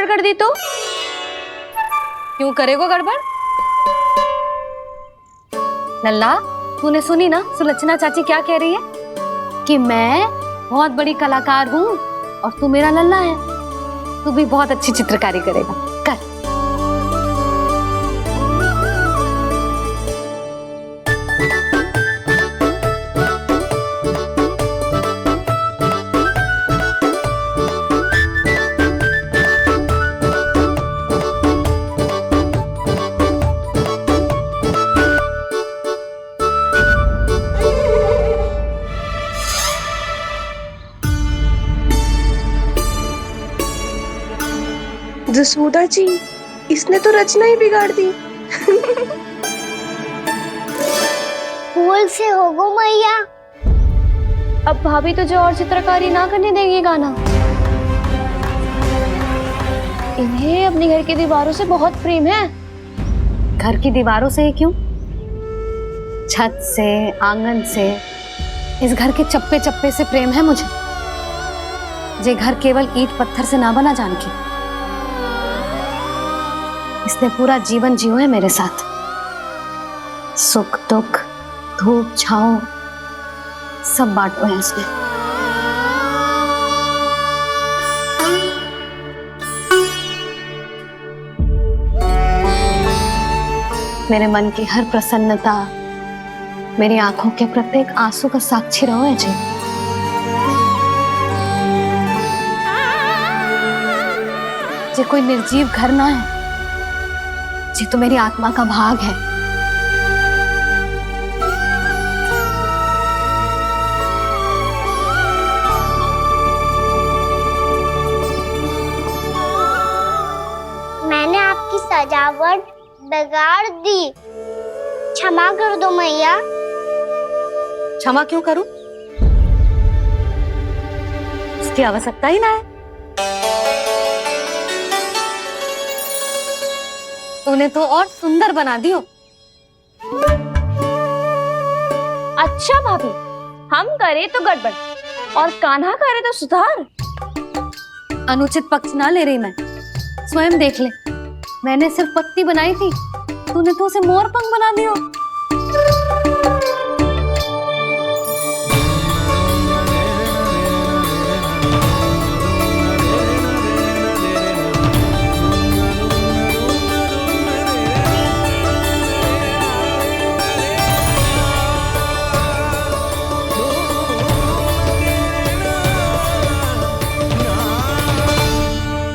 गड़बड़ कर दी तो? क्यों करेगा गड़बड़? लल्ला, तूने सुनी ना सुलक्षणा चाची क्या कह रही है? कि मैं बहुत बड़ी कलाकार हूँ और तू मेरा लल्ला है। तू भी बहुत अच्छी चित्रकारी करेगा, कर। जसोदा जी, इसने तो रचना ही बिगाड़ दी। भूल से हो गो मैया। अब भाभी तुझे और चित्रकारी ना करने देंगी गाना? इन्हें अपने घर की दीवारों से बहुत प्रेम है। घर की दीवारों से ही क्यों, छत से, आंगन से, इस घर के चप्पे चप्पे से प्रेम है मुझे। जे घर केवल ईंट पत्थर से ना बना जानकी। इसने पूरा जीवन जियो है मेरे साथ। सुख दुख, धूप छाओ सब बांटो है इसने। मेरे मन की हर प्रसन्नता, मेरी आंखों के प्रत्येक आंसू का साक्षी रहो है जी। जे कोई निर्जीव घर ना है, जी तो मेरी आत्मा का भाग है। मैंने आपकी सजावट बिगाड़ दी, क्षमा कर दो मैया। क्षमा क्यों करूं? इसकी आवश्यकता ही ना है। तूने तो और सुंदर बना दियो। अच्छा भाभी, हम करे तो गड़बड़ और कान्हा करे तो सुधार। अनुचित पक्ष ना ले रही मैं, स्वयं देख ले। मैंने सिर्फ पत्ती बनाई थी, तूने तो उसे मोर पंख बना दियो।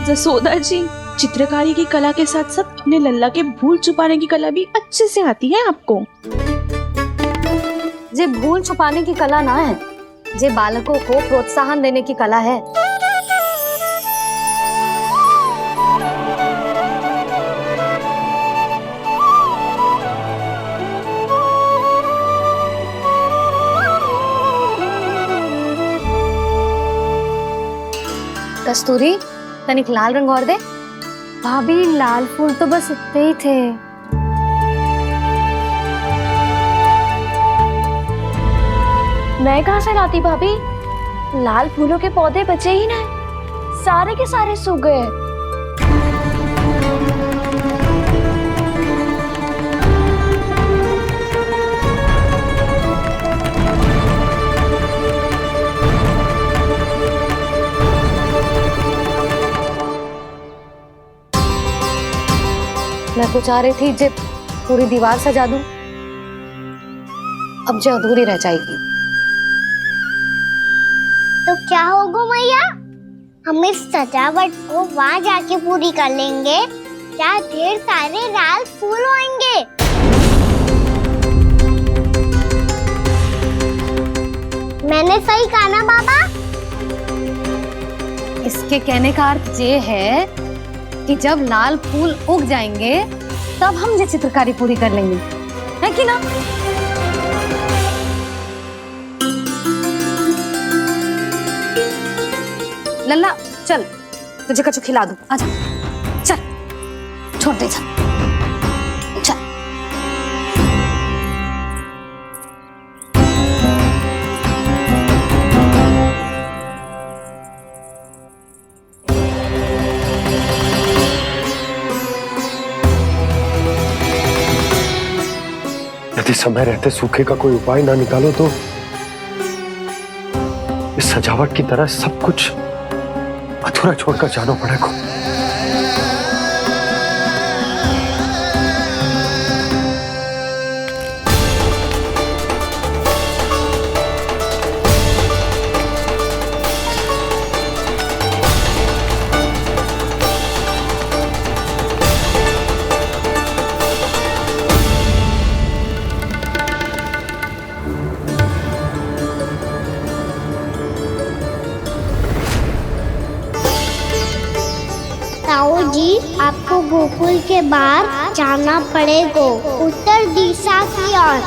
जसोदा जी, चित्रकारी की कला के साथ साथ अपने लल्ला के भूल छुपाने की कला भी अच्छे से आती है आपको। जे भूल छुपाने की कला ना है, जे बालकों को प्रोत्साहन देने की कला है। कस्तूरी, तनिक लाल रंग और दे। भाभी, लाल फूल तो बस इतने ही थे। मैं कहाँ से लाती भाभी? लाल फूलों के पौधे बचे ही ना, सारे के सारे सूख गए। मैं तो चाह रही थी जब पूरी दीवार सजा दूं, अब जो अधूरी रह जाएगी। तो क्या होगा मैया, हम इस सजावट को वहाँ जाके पूरी कर लेंगे, जहाँ ढेर सारे लाल फूल होंगे। मैंने सही कहा ना बाबा? इसके कहने का अर्थ ये है कि जब लाल फूल उग जाएंगे तब हम ये चित्रकारी पूरी कर लेंगे, है कि ना? लल्ला चल, तुझे कछु खिला दूं, आजा। चल, छोड़ दे, चल। चल। यदि समय रहते सूखे का कोई उपाय ना निकालो तो इस सजावट की तरह सब कुछ अधूरा छोड़कर जाना पड़ेगा। ताऊ जी, आपको गोकुल के बाहर जाना पड़ेगा, उत्तर दिशा की ओर।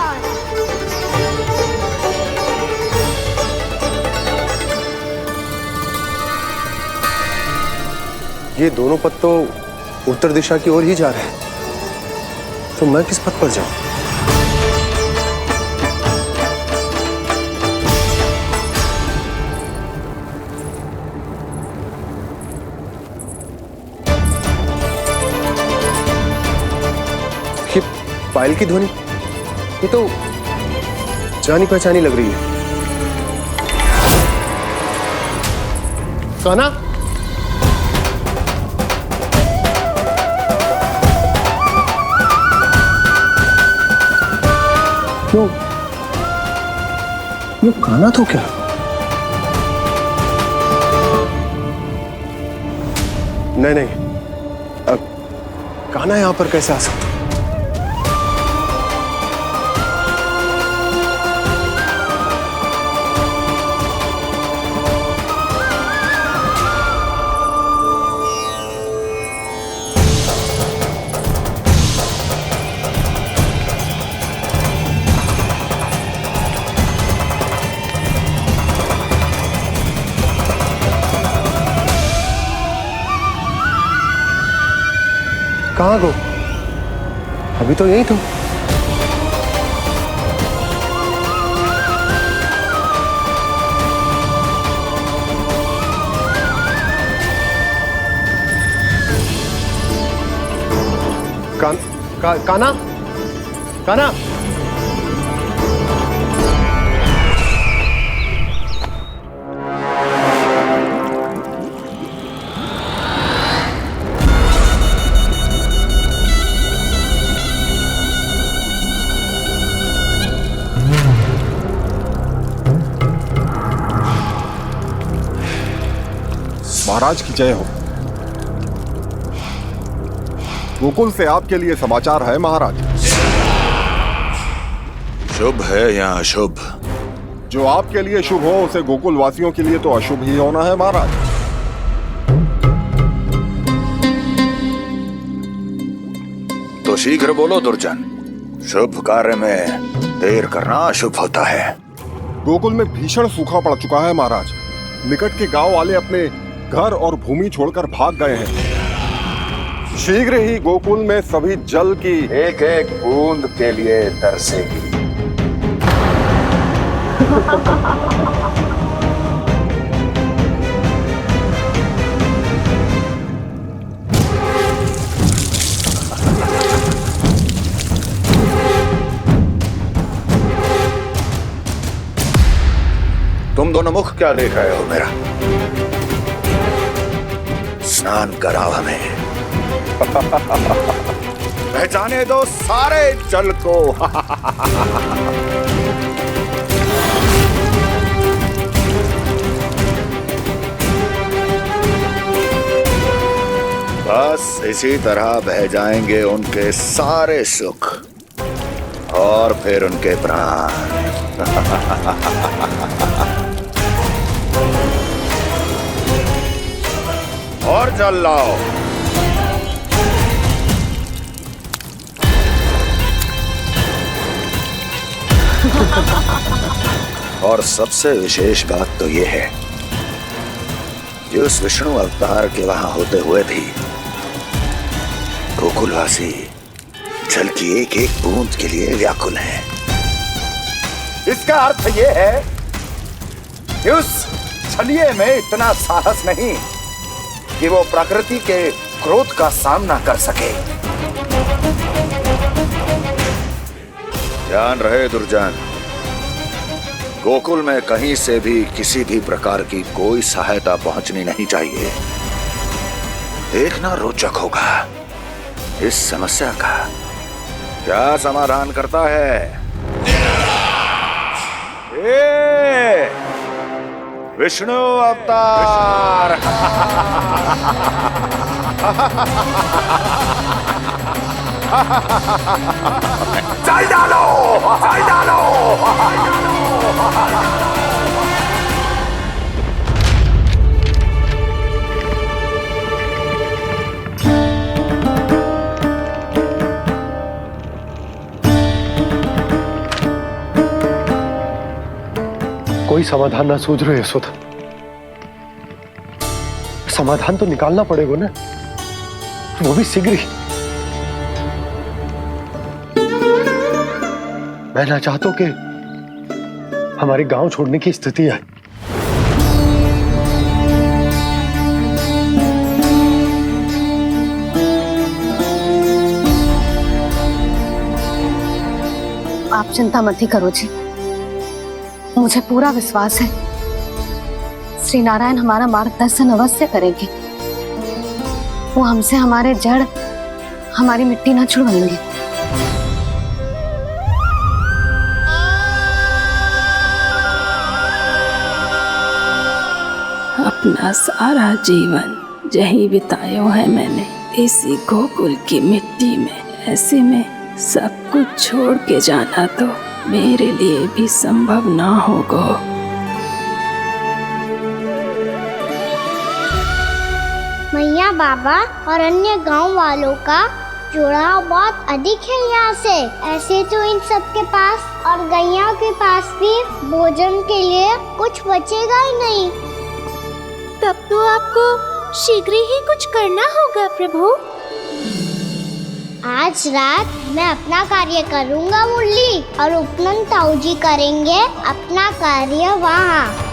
ये दोनों पथ तो उत्तर दिशा की ओर ही जा रहे हैं, तो मैं किस पथ पर जाऊं? ये पायल की ध्वनि, ये तो जानी पहचानी लग रही है। कान्हा, ये कान्हा तो क्या? नहीं, अब कान्हा यहां पर कैसे आ सकता? कहाँ गो? अभी तो यही तो। कान्हा, कान्हा, महाराज की जय हो। गोकुल से आपके लिए समाचार है महाराज। शुभ है या अशुभ? जो आपके लिए शुभ हो उसे गोकुल वासियों के लिए तो अशुभ ही होना है महाराज। तो शीघ्र बोलो दुर्जन, शुभ कार्य में देर करना अशुभ होता है। गोकुल में भीषण सूखा पड़ चुका है महाराज। निकट के गांव वाले अपने घर और भूमि छोड़कर भाग गए हैं। शीघ्र ही गोकुल में सभी जल की एक एक बूंद के लिए तरसेगी। तुम दोनों मुख क्या देख रहे हो मेरा? स्नान कराओ हमें। पहचाने दो सारे जल को। बस इसी तरह बह जाएंगे उनके सारे सुख और फिर उनके प्राण। और जल लाओ। और सबसे विशेष बात तो यह है कि उस विष्णु अवतार के वहां होते हुए भी गोकुलवासी जल की एक एक बूंद के लिए व्याकुल हैं। इसका अर्थ यह है कि उस छलिए में इतना साहस नहीं कि वो प्रकृति के क्रोध का सामना कर सके। ध्यान रहे दुर्जन, गोकुल में कहीं से भी किसी भी प्रकार की कोई सहायता पहुंचनी नहीं चाहिए। देखना रोचक होगा इस समस्या का क्या समाधान करता है। विष्णु अवतार। चल डालो, चल डालो। कोई समाधान ना सूझ रहे यशोदा। समाधान तो निकालना पड़ेगा ना, वो भी शीघ्र ही। मैं ना चाहता हूं कि हमारे गांव छोड़ने की स्थिति आए। आप चिंता मत ही करो जी, मुझे पूरा विश्वास है श्री नारायण हमारा मार्गदर्शन अवश्य करेंगे। वो हमसे हमारे जड़, हमारी मिट्टी ना छुड़वाएंगे। अपना सारा जीवन यही बिताया है मैंने, इसी गोकुल की मिट्टी में। ऐसे में सब कुछ छोड़ के जाना तो मेरे लिए भी संभव ना होगा। मैया, बाबा और अन्य गांव वालों का जुड़ाव बहुत अधिक है यहाँ से। ऐसे तो इन सब के पास और गैया के पास भी भोजन के लिए कुछ बचेगा ही नहीं। तब तो आपको शीघ्र ही कुछ करना होगा प्रभु। आज रात मैं अपना कार्य करूँगा मुरली, और उपनंद ताऊ जी करेंगे अपना कार्य वहाँ।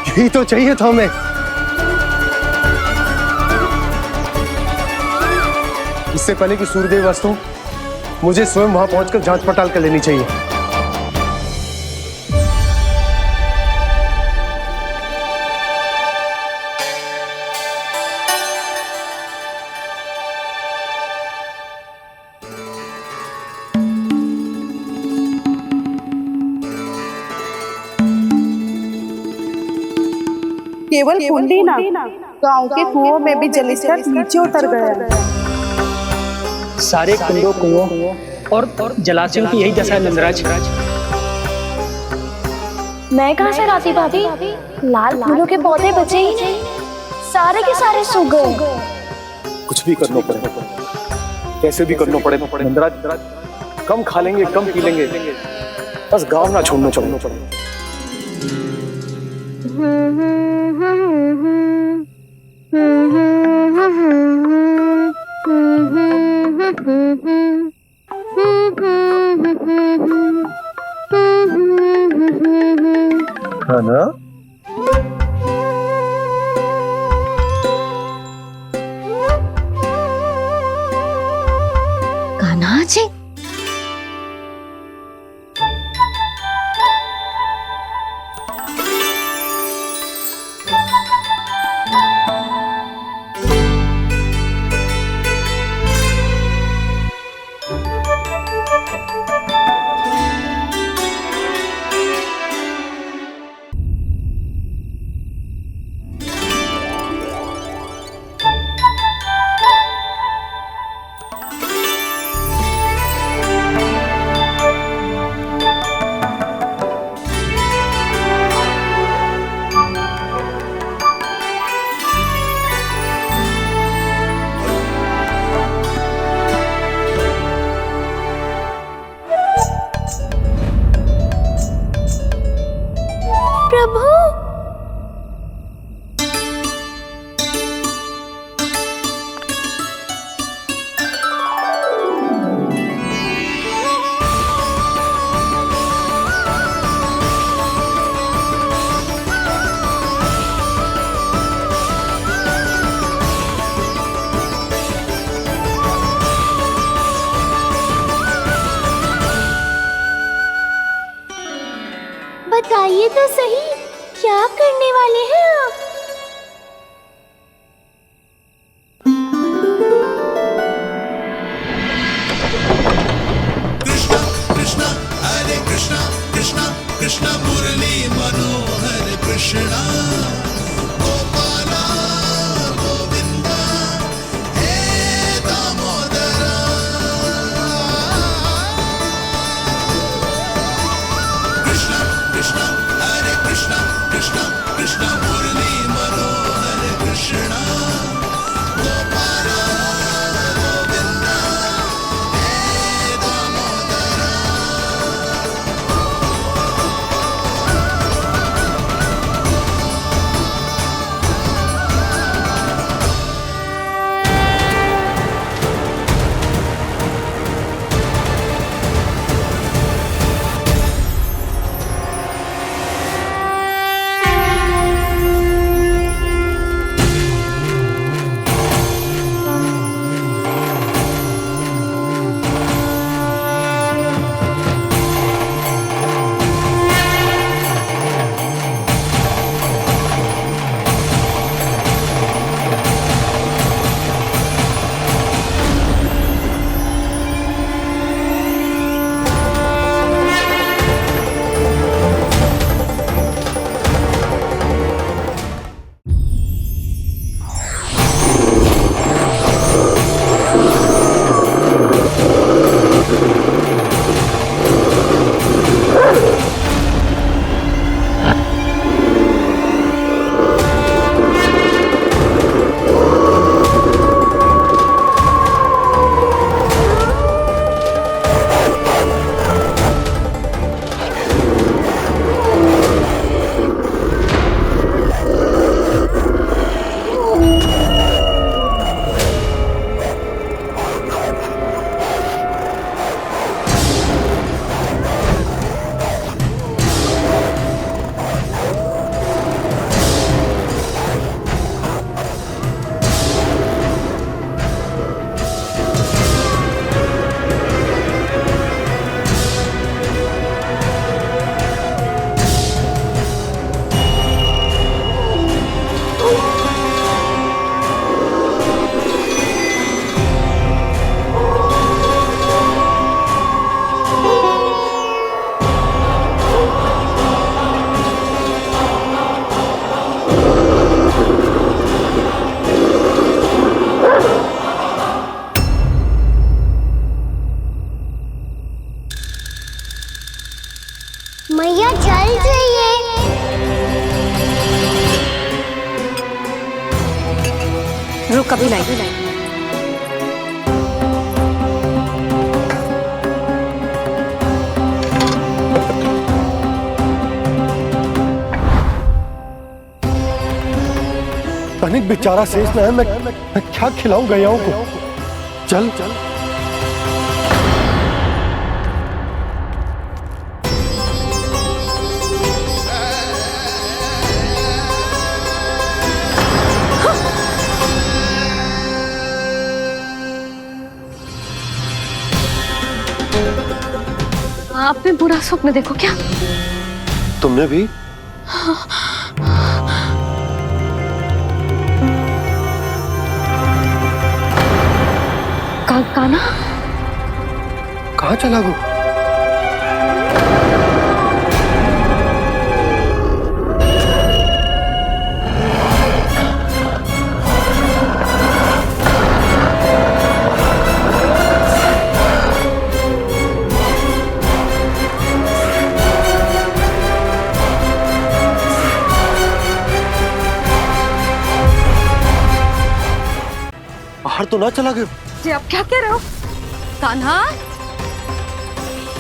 यही तो चाहिए था हमें। इससे पहले कि सूर्यदेव अस्त हो, मुझे स्वयं वहां पहुंचकर जांच पड़ताल कर लेनी चाहिए। केवल कुंडी ना, गांव के कुओं में भी जलस्तर नीचे उतर गया। सारे कुंडों, कुओं और जलाशयों की यही दशा है नंदराज। मैं कहाँ से लाती भाभी? लाल फूलों के पौधे बचे ही नहीं, सारे के सारे सूख गए। कुछ भी करना पड़ेगा, कैसे भी करना पड़ेगा नंदराज। कम खा लेंगे, कम पी लेंगे, बस गांव ना छोड़ना पड़ेगा। है ना? कान्हा जी, बोलिए तो सही, क्या करने वाले हैं आप? मैया चल जाइए। रुक अभी लाई। तनिक बेचारा शेष ना है, मैं क्या खिलाऊं गयाओं को। चल चल आपने बुरा स्वप्न देखो क्या? तुमने भी? कान्हा कहाँ चला गो? बाहर तो ना चला गया? जी आप क्या कह रहे हो? कान्हा,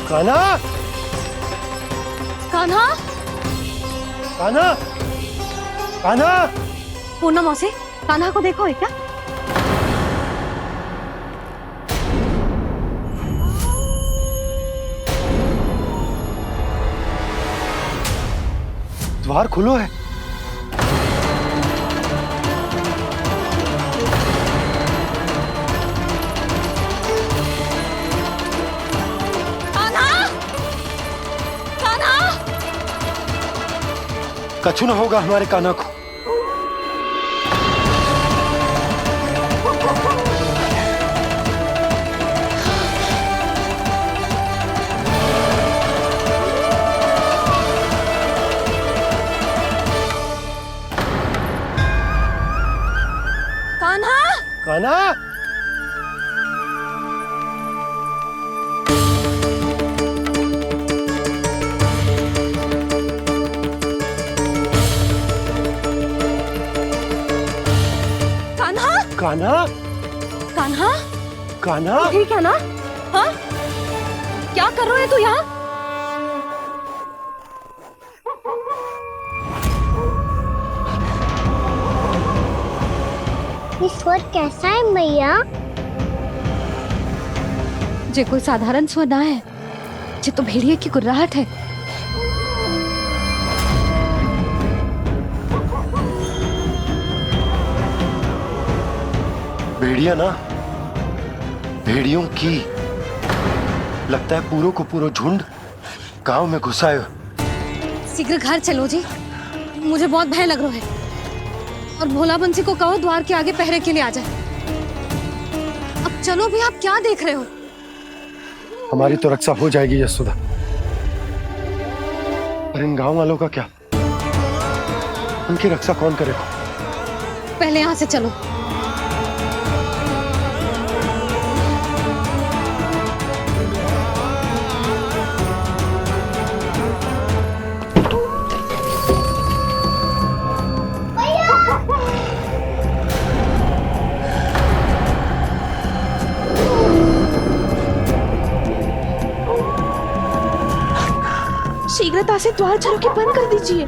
कान्हा, कान्हा, कान्हा, कान्हा। पूनम मौसी, कान्हा को देखो है क्या? द्वार खुलो है। कछु न होगा हमारे कान्हा को। कान्हा, कान्हा, कान्हा, कान्हा, कान्हा, ठीक है ना? हाँ, क्या कर रहे हो तू यहाँ? ये स्वर कैसा है मैया? जे कोई साधारण स्वर ना है, जे तो भेड़िए की गुर्राहट है। भेड़िया ना, भेड़ियों की लगता है पूरो को पूरो झुंड गांव में घुसा है। शीघ्र घर चलो जी, मुझे बहुत भय लग रहा है। और भोला बंसी को कहो द्वार के आगे पहरे के लिए आ जाए। अब चलो भी, आप क्या देख रहे हो? हमारी तो रक्षा हो जाएगी यशोदा, पर इन गांव वालों का क्या? उनकी रक्षा कौन करेगा? पहले यहाँ से चलो। शीघ्रता से द्वार झरोके के बंद कर दीजिए।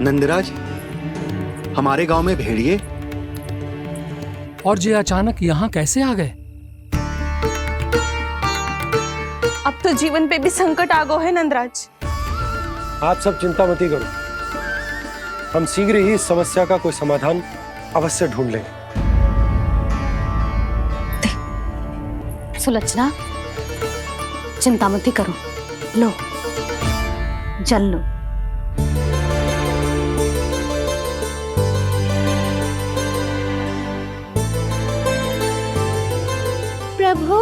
नंदराज, हमारे गांव में भेड़िए और ये अचानक यहाँ कैसे आ गए? अब तो जीवन पे भी संकट आ गो है नंदराज। आप सब चिंता मत करो, हम शीघ्र ही इस समस्या का कोई समाधान अवश्य ढूंढ लेंगे। सुलक्षणा, चिंता मत करो, लो जल लो। प्रभु,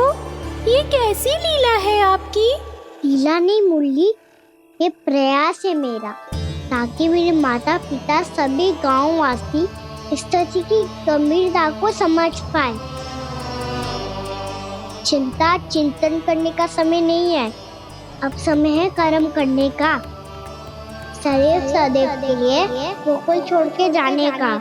ये कैसी लीला है आपकी? लीला नहीं मुरली, ये प्रयास है मेरा, ताकि मेरे माता पिता सभी गांववासी इस स्थिति की गंभीरता को समझ पाए। चिंता चिंतन करने का समय नहीं है, अब समय है कर्म करने का, सदैव सदैव के लिए गोकुल छोड़ के जाने का।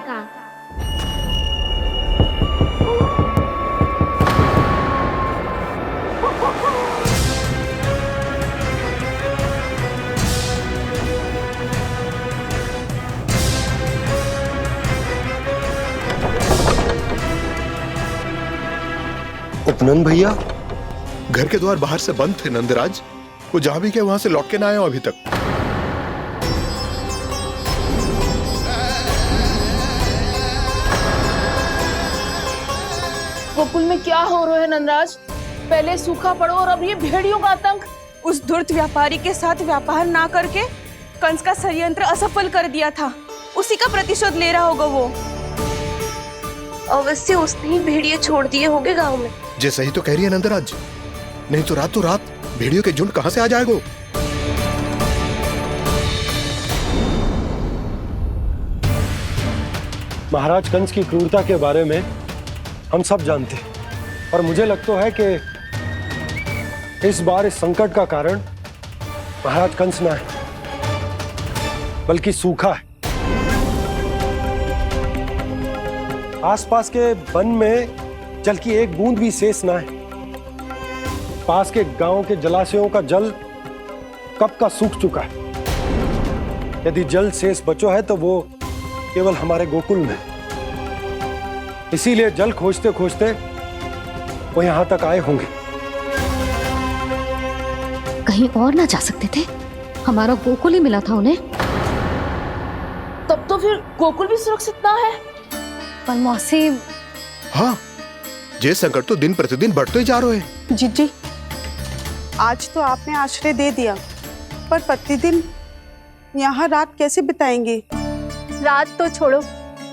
उपनंद भैया, घर के द्वार बाहर से बंद थे नंदराज, वो जहां भी गए वहां से लौट के ना आए हो अभी तक। गोकुल में क्या हो रहा है नंदराज? पहले सूखा पड़ो और अब ये भेड़ियों का आतंक। उस धूर्त व्यापारी के साथ व्यापार ना करके कंस का षड्यंत्र असफल कर दिया था, उसी का प्रतिशोध ले रहा होगा वो। अवश्य उसने ही भेड़िए छोड़ दिए होंगे गांव में। जे सही तो कह रही है नंदराज, नहीं तो रातों रात भेड़ियों के झुंड कहां से आ जाएगा? महाराज कंस की क्रूरता के बारे में हम सब जानते हैं, और मुझे लगता है कि इस बार इस संकट का कारण महाराज कंस ना है, बल्कि सूखा है। आसपास के वन में जल की एक बूंद भी शेष ना है। पास के गांव के जलाशयों का जल कब का सूख चुका है। यदि जल शेष बचो है तो वो केवल हमारे गोकुल में। इसीलिए जल खोजते खोजते वो यहां तक आए होंगे। कहीं और ना जा सकते थे? हमारा गोकुल ही मिला था उन्हें। तब तो फिर गोकुल भी सुरक्षित ना है। पर मौसी, हाँ, ये संकट तो दिन प्रतिदिन बढ़ते ही जा रहे हैं। जीजी, आज तो आपने आश्रय दे दिया, पर प्रतिदिन यहाँ रात कैसे बिताएंगे? रात तो छोड़ो,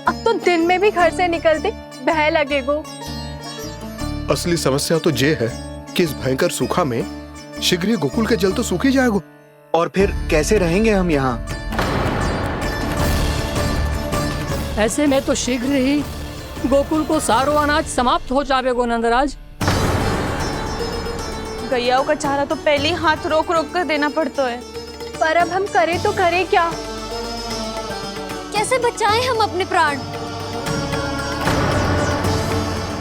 अब तो दिन में भी घर से निकलते भय लगेगो। असली समस्या तो ये है कि इस भयंकर सूखा में शीघ्र ही गोकुल के जल तो सूख ही जाएगा। और फिर कैसे रहेंगे हम यहाँ? ऐसे में तो शीघ्र ही गोकुल को सारो अनाज समाप्त हो जाएगा नंदराज। गैयाओं का चारा तो पहले ही हाथ रोक रोक कर देना पड़ता है। पर अब हम करें तो करें क्या? कैसे बचाएं हम अपने प्राण?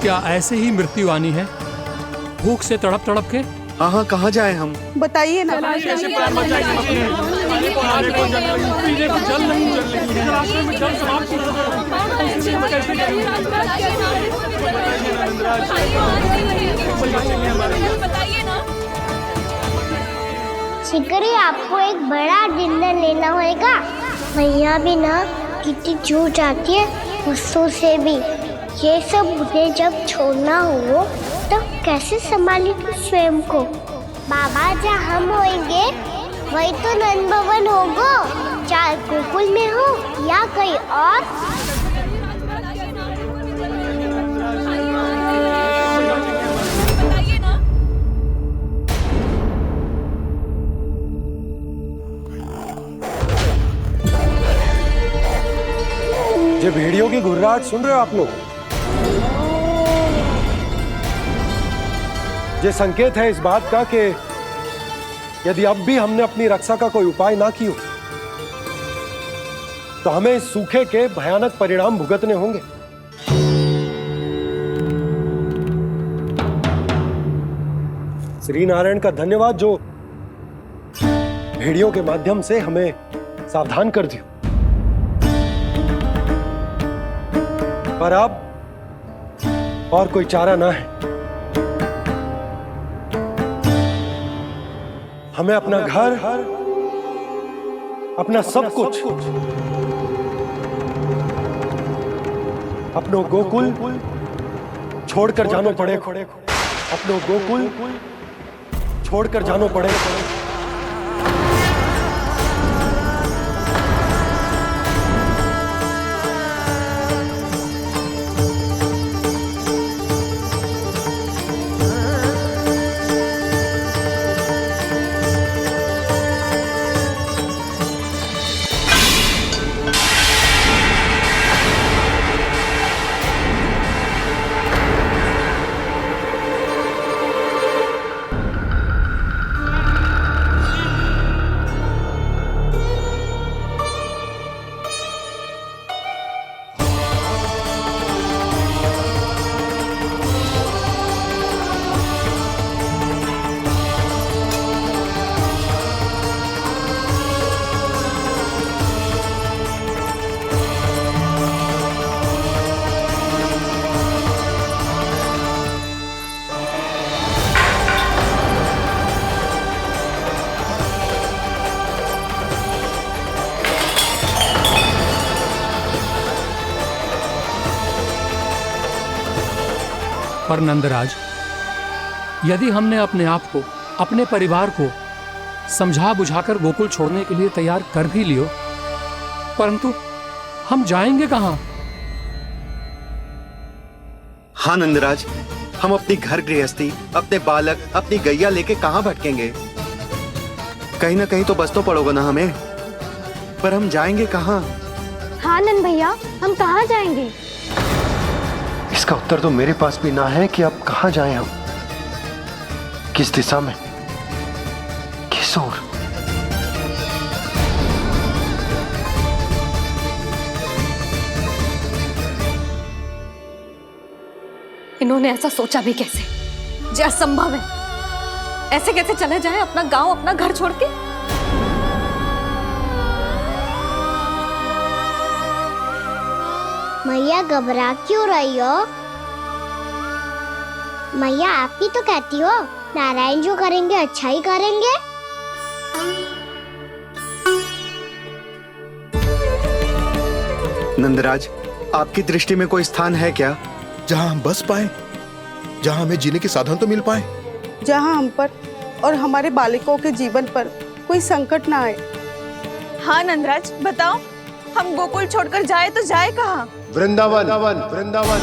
क्या ऐसे ही मृत्यु आनी है, भूख से तड़प तड़प के? हाँ हाँ, कहाँ जाए हम? बताइए ना। कैसे प्राण बचाएं हम अपने? खाने को जल नहीं, पीने को जल नहीं, रास्ते में जल समाप्त हो शीघ्र ही आपको एक बड़ा डिनर लेना होगा। मैया भी ना कितनी जूझ आती है गुस्सों से भी। ये सब उन्हें जब छोड़ना हो तो कैसे संभालेंगे स्वयं को? बाबा जहाँ हम होंगे वही तो नंद भवन होगा, चाहे गोकुल में हो या कहीं और। ये भेड़ियों की घुर्राहट सुन रहे हो आप लोग? ये संकेत है इस बात का कि यदि अब भी हमने अपनी रक्षा का कोई उपाय ना किया तो हमें इस सूखे के भयानक परिणाम भुगतने होंगे। श्री नारायण का धन्यवाद जो भेड़ियों के माध्यम से हमें सावधान कर दिया। पर अब और कोई चारा ना है। हमें अपना घर, अपना सब कुछ, अपनो गोकुल छोड़कर जानो पड़ेगा। अपनो गोकुल छोड़कर जानो पड़ेगा। पर नंदराज, यदि हमने अपने आप को, अपने परिवार को समझा बुझाकर गोकुल छोड़ने के लिए तैयार कर भी लियो, परंतु हम जाएंगे कहां? हाँ नंदराज, हम अपनी घर गृहस्थी, अपने बालक, अपनी गैया लेके कहाँ भटकेंगे? कहीं ना कहीं तो बस तो पड़ोगे ना हमें, पर हम जाएंगे कहाँ? हाँ नंद भैया, हम कहाँ जाएंगे? इसका उत्तर तो मेरे पास भी ना है कि अब कहाँ जाएं हम, किस दिशा में, किस ओर। इन्होंने ऐसा सोचा भी कैसे? जो असंभव है। ऐसे कैसे चले जाएं अपना गांव, अपना घर छोड़ के? मैया घबरा क्यों रही हो? मैया आप ही तो कहती हो नारायण जो करेंगे अच्छा ही करेंगे। नंदराज, आपकी दृष्टि में कोई स्थान है क्या जहां हम बस पाए, जहां हमें जीने के साधन तो मिल पाए, जहाँ हम पर और हमारे बालकों के जीवन पर कोई संकट ना आए? हाँ नंदराज, बताओ, हम गोकुल छोड़कर जाए तो जाए कहाँ? वृंदावन, वृंदावन।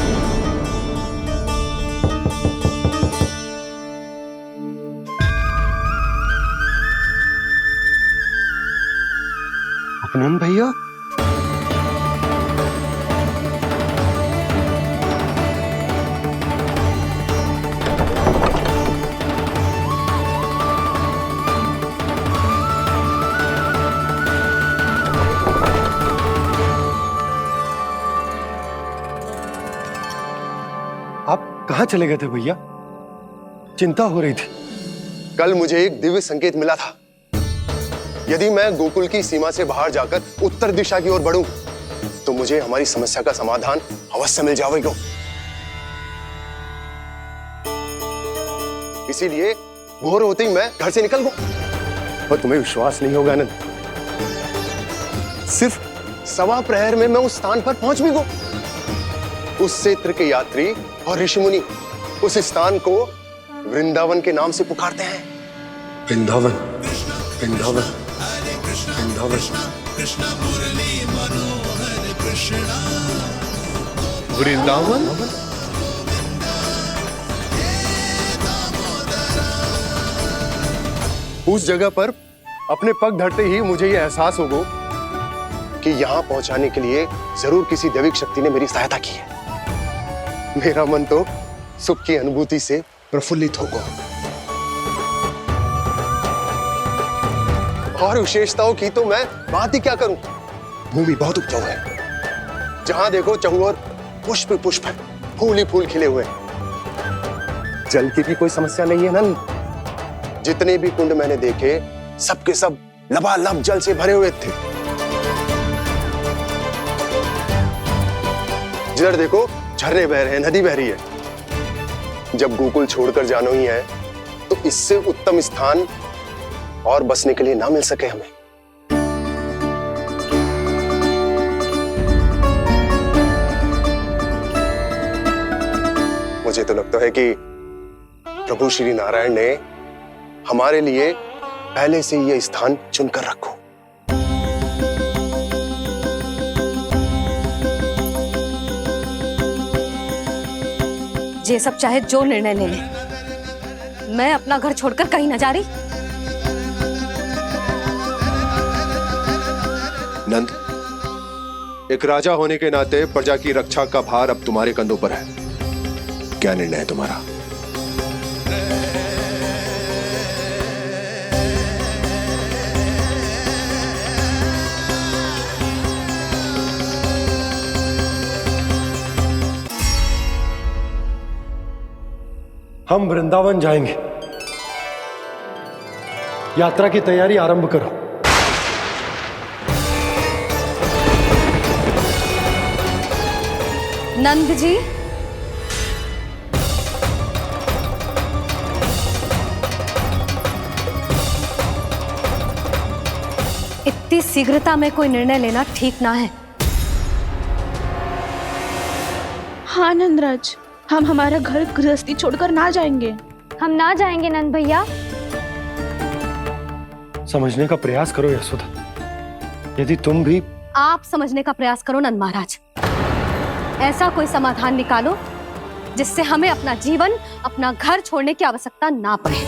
अपनन भैया, आप कहाँ चले गए थे भैया? चिंता हो रही थी। कल मुझे एक दिव्य संकेत मिला था। यदि मैं गोकुल की सीमा से बाहर जाकर उत्तर दिशा की ओर बढ़ूं, तो मुझे हमारी समस्या का समाधान अवश्य मिल जाएगा। इसीलिए भोर होते ही मैं घर से निकल गया। और तुम्हें विश्वास नहीं होगा आनंद, सिर्फ सवा प्रहर में मैं उस स्थान पर पहुंच भी गया। उस क्षेत्र के यात्री और ऋषिमुनि उस स्थान को वृंदावन के नाम से पुकारते हैं। वृंदावन, वृंदावन, वृंदावन। वृंदावन। उस जगह पर अपने पग धरते ही मुझे यह एहसास होगा कि यहां पहुंचाने के लिए जरूर किसी दैविक शक्ति ने मेरी सहायता की है। मेरा मन तो सुख की अनुभूति से प्रफुल्लित होगा। और विशेषताओं की तो मैं बात ही क्या करूं। भूमि बहुत उपजाऊ है, जहां देखो चहुओर पुष्प पुष्प है, फूल ही फूल खिले हुए हैं। जल की भी कोई समस्या नहीं है नंद। जितने भी कुंड मैंने देखे, सबके सब लबालब जल से भरे हुए थे। जिधर देखो झरने बह रहे हैं, नदी बह रही है। जब गोकुल छोड़कर जाना ही है, तो इससे उत्तम स्थान और बसने के लिए ना मिल सके हमें। मुझे तो लगता है कि प्रभु श्री नारायण ने हमारे लिए पहले से यह स्थान चुनकर रखो। ये सब चाहे जो निर्णय ले ले, मैं अपना घर छोड़कर कहीं न जा रही। नंद, एक राजा होने के नाते प्रजा की रक्षा का भार अब तुम्हारे कंधों पर है। क्या निर्णय है तुम्हारा? हम वृंदावन जाएंगे। यात्रा की तैयारी आरंभ करो। नंद जी, इतनी शीघ्रता में कोई निर्णय लेना ठीक ना है। हाँ नंदराज, हम हमारा घर गृहस्थी छोड़कर ना जाएंगे। हम ना जाएंगे नंद भैया। समझने का प्रयास करो यशोदा। यदि तुम भी आप समझने का प्रयास करो नंद महाराज। ऐसा कोई समाधान निकालो जिससे हमें अपना जीवन, अपना घर छोड़ने की आवश्यकता ना पड़े।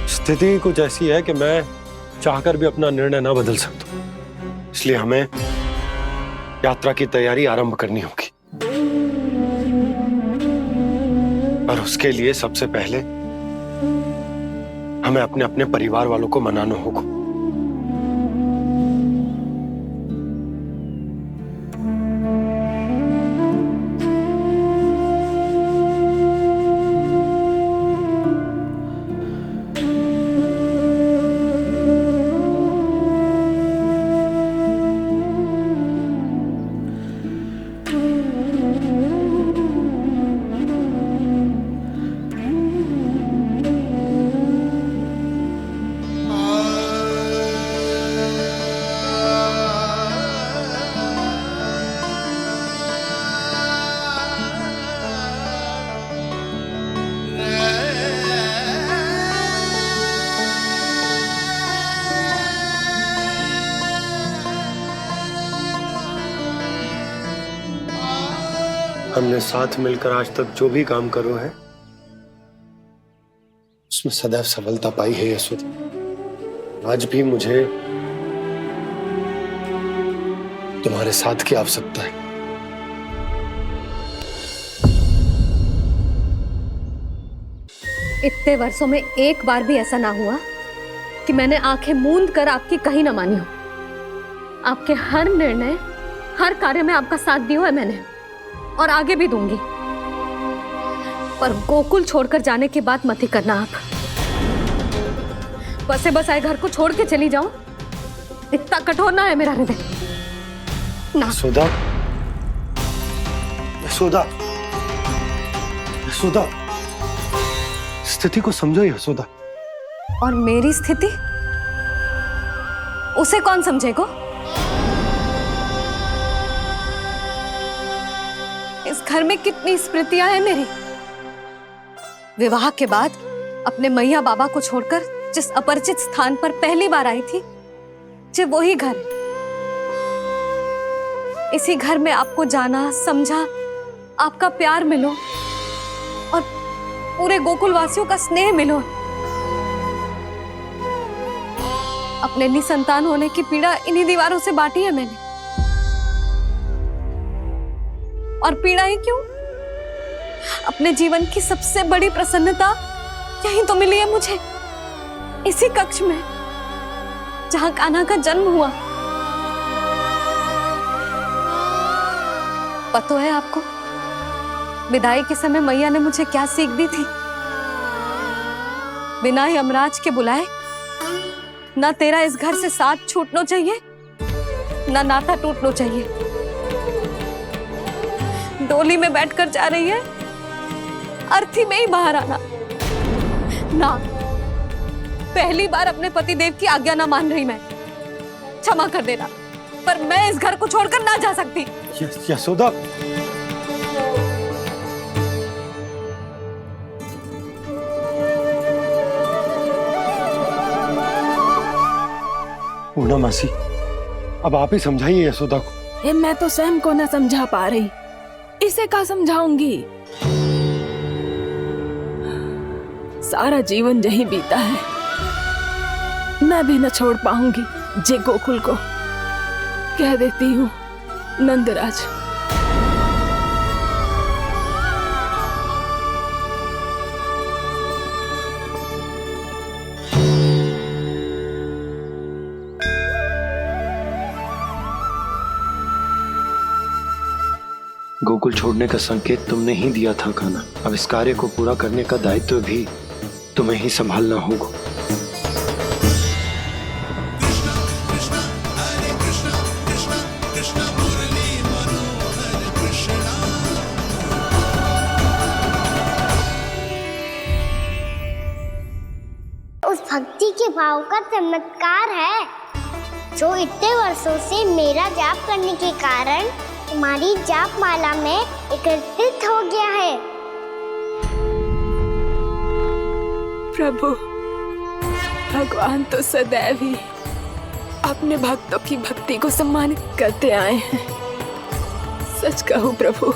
स्थिति कुछ ऐसी है कि मैं चाहकर भी अपना निर्णय ना बदल सकता, इसलिए हमें यात्रा की तैयारी आरंभ करनी होगी। और उसके लिए सबसे पहले हमें अपने अपने परिवार वालों को मनाना होगा। हमने साथ मिलकर आज तक जो भी काम करो है उसमें सदैव सफलता पाई है यशोदा। आज भी मुझे तुम्हारे साथ की आवश्यकता है। इतने वर्षों में एक बार भी ऐसा ना हुआ कि मैंने आंखें मूंद कर आपकी कहीं ना मानी हो। आपके हर निर्णय, हर कार्य में आपका साथ दिया है मैंने, और आगे भी दूंगी। पर गोकुल छोड़कर जाने की बात मत ही करना आप। बसे बसाए घर को छोड़ के चली जाऊं, इतना कठोर ना है मेरा हृदय ना। यशोदा, यशोदा, यशोदा, स्थिति को समझो यशोदा। और मेरी स्थिति उसे कौन समझेगा? इस घर में कितनी स्मृतियां हैं मेरी। विवाह के बाद अपने मैया बाबा को छोड़कर जिस अपरिचित स्थान पर पहली बार आई थी, जो वही घर। इसी घर में आपको जाना, समझा, आपका प्यार मिलो और पूरे गोकुल वासियों का स्नेह मिलो। अपने निसंतान होने की पीड़ा इन्हीं दीवारों से बांटी है मैंने। और पीड़ा ही क्यों? अपने जीवन की सबसे बड़ी प्रसन्नता यही तो मिली है मुझे, इसी कक्ष में जहां कान्हा का जन्म हुआ। पता है आपको विदाई के समय मैया ने मुझे क्या सीख दी थी? बिना ही यमराज के बुलाए ना तेरा इस घर से साथ छूटना चाहिए, ना नाता टूटना चाहिए। डोली में बैठकर जा रही है, अर्थी में ही बाहर आना ना। पहली बार अपने पतिदेव की आज्ञा ना मान रही मैं, क्षमा कर देना, पर मैं इस घर को छोड़कर ना जा सकती। यशोदा, पूर्णा मासी, अब आप ही समझाइए यशोदा को। मैं तो स्वयं को न समझा पा रही, इसे क्या समझाऊंगी? सारा जीवन यही बीता है, मैं भी न छोड़ पाऊंगी जे गोकुल को। कह देती हूँ नंदराज। गोकुल छोड़ने का संकेत तुमने ही दिया था कान्हा। अब इस कार्य को पूरा करने का दायित्व भी तुम्हें ही संभालना होगा। उस भक्ति के भाव का चमत्कार है जो इतने वर्षों से मेरा जाप करने के कारण तुम्हारी जाप माला में एकत्रित हो गया है। प्रभु, भगवान तो सदैव ही अपने भक्तों की भक्ति को सम्मानित करते आए हैं। सच कहूं प्रभु,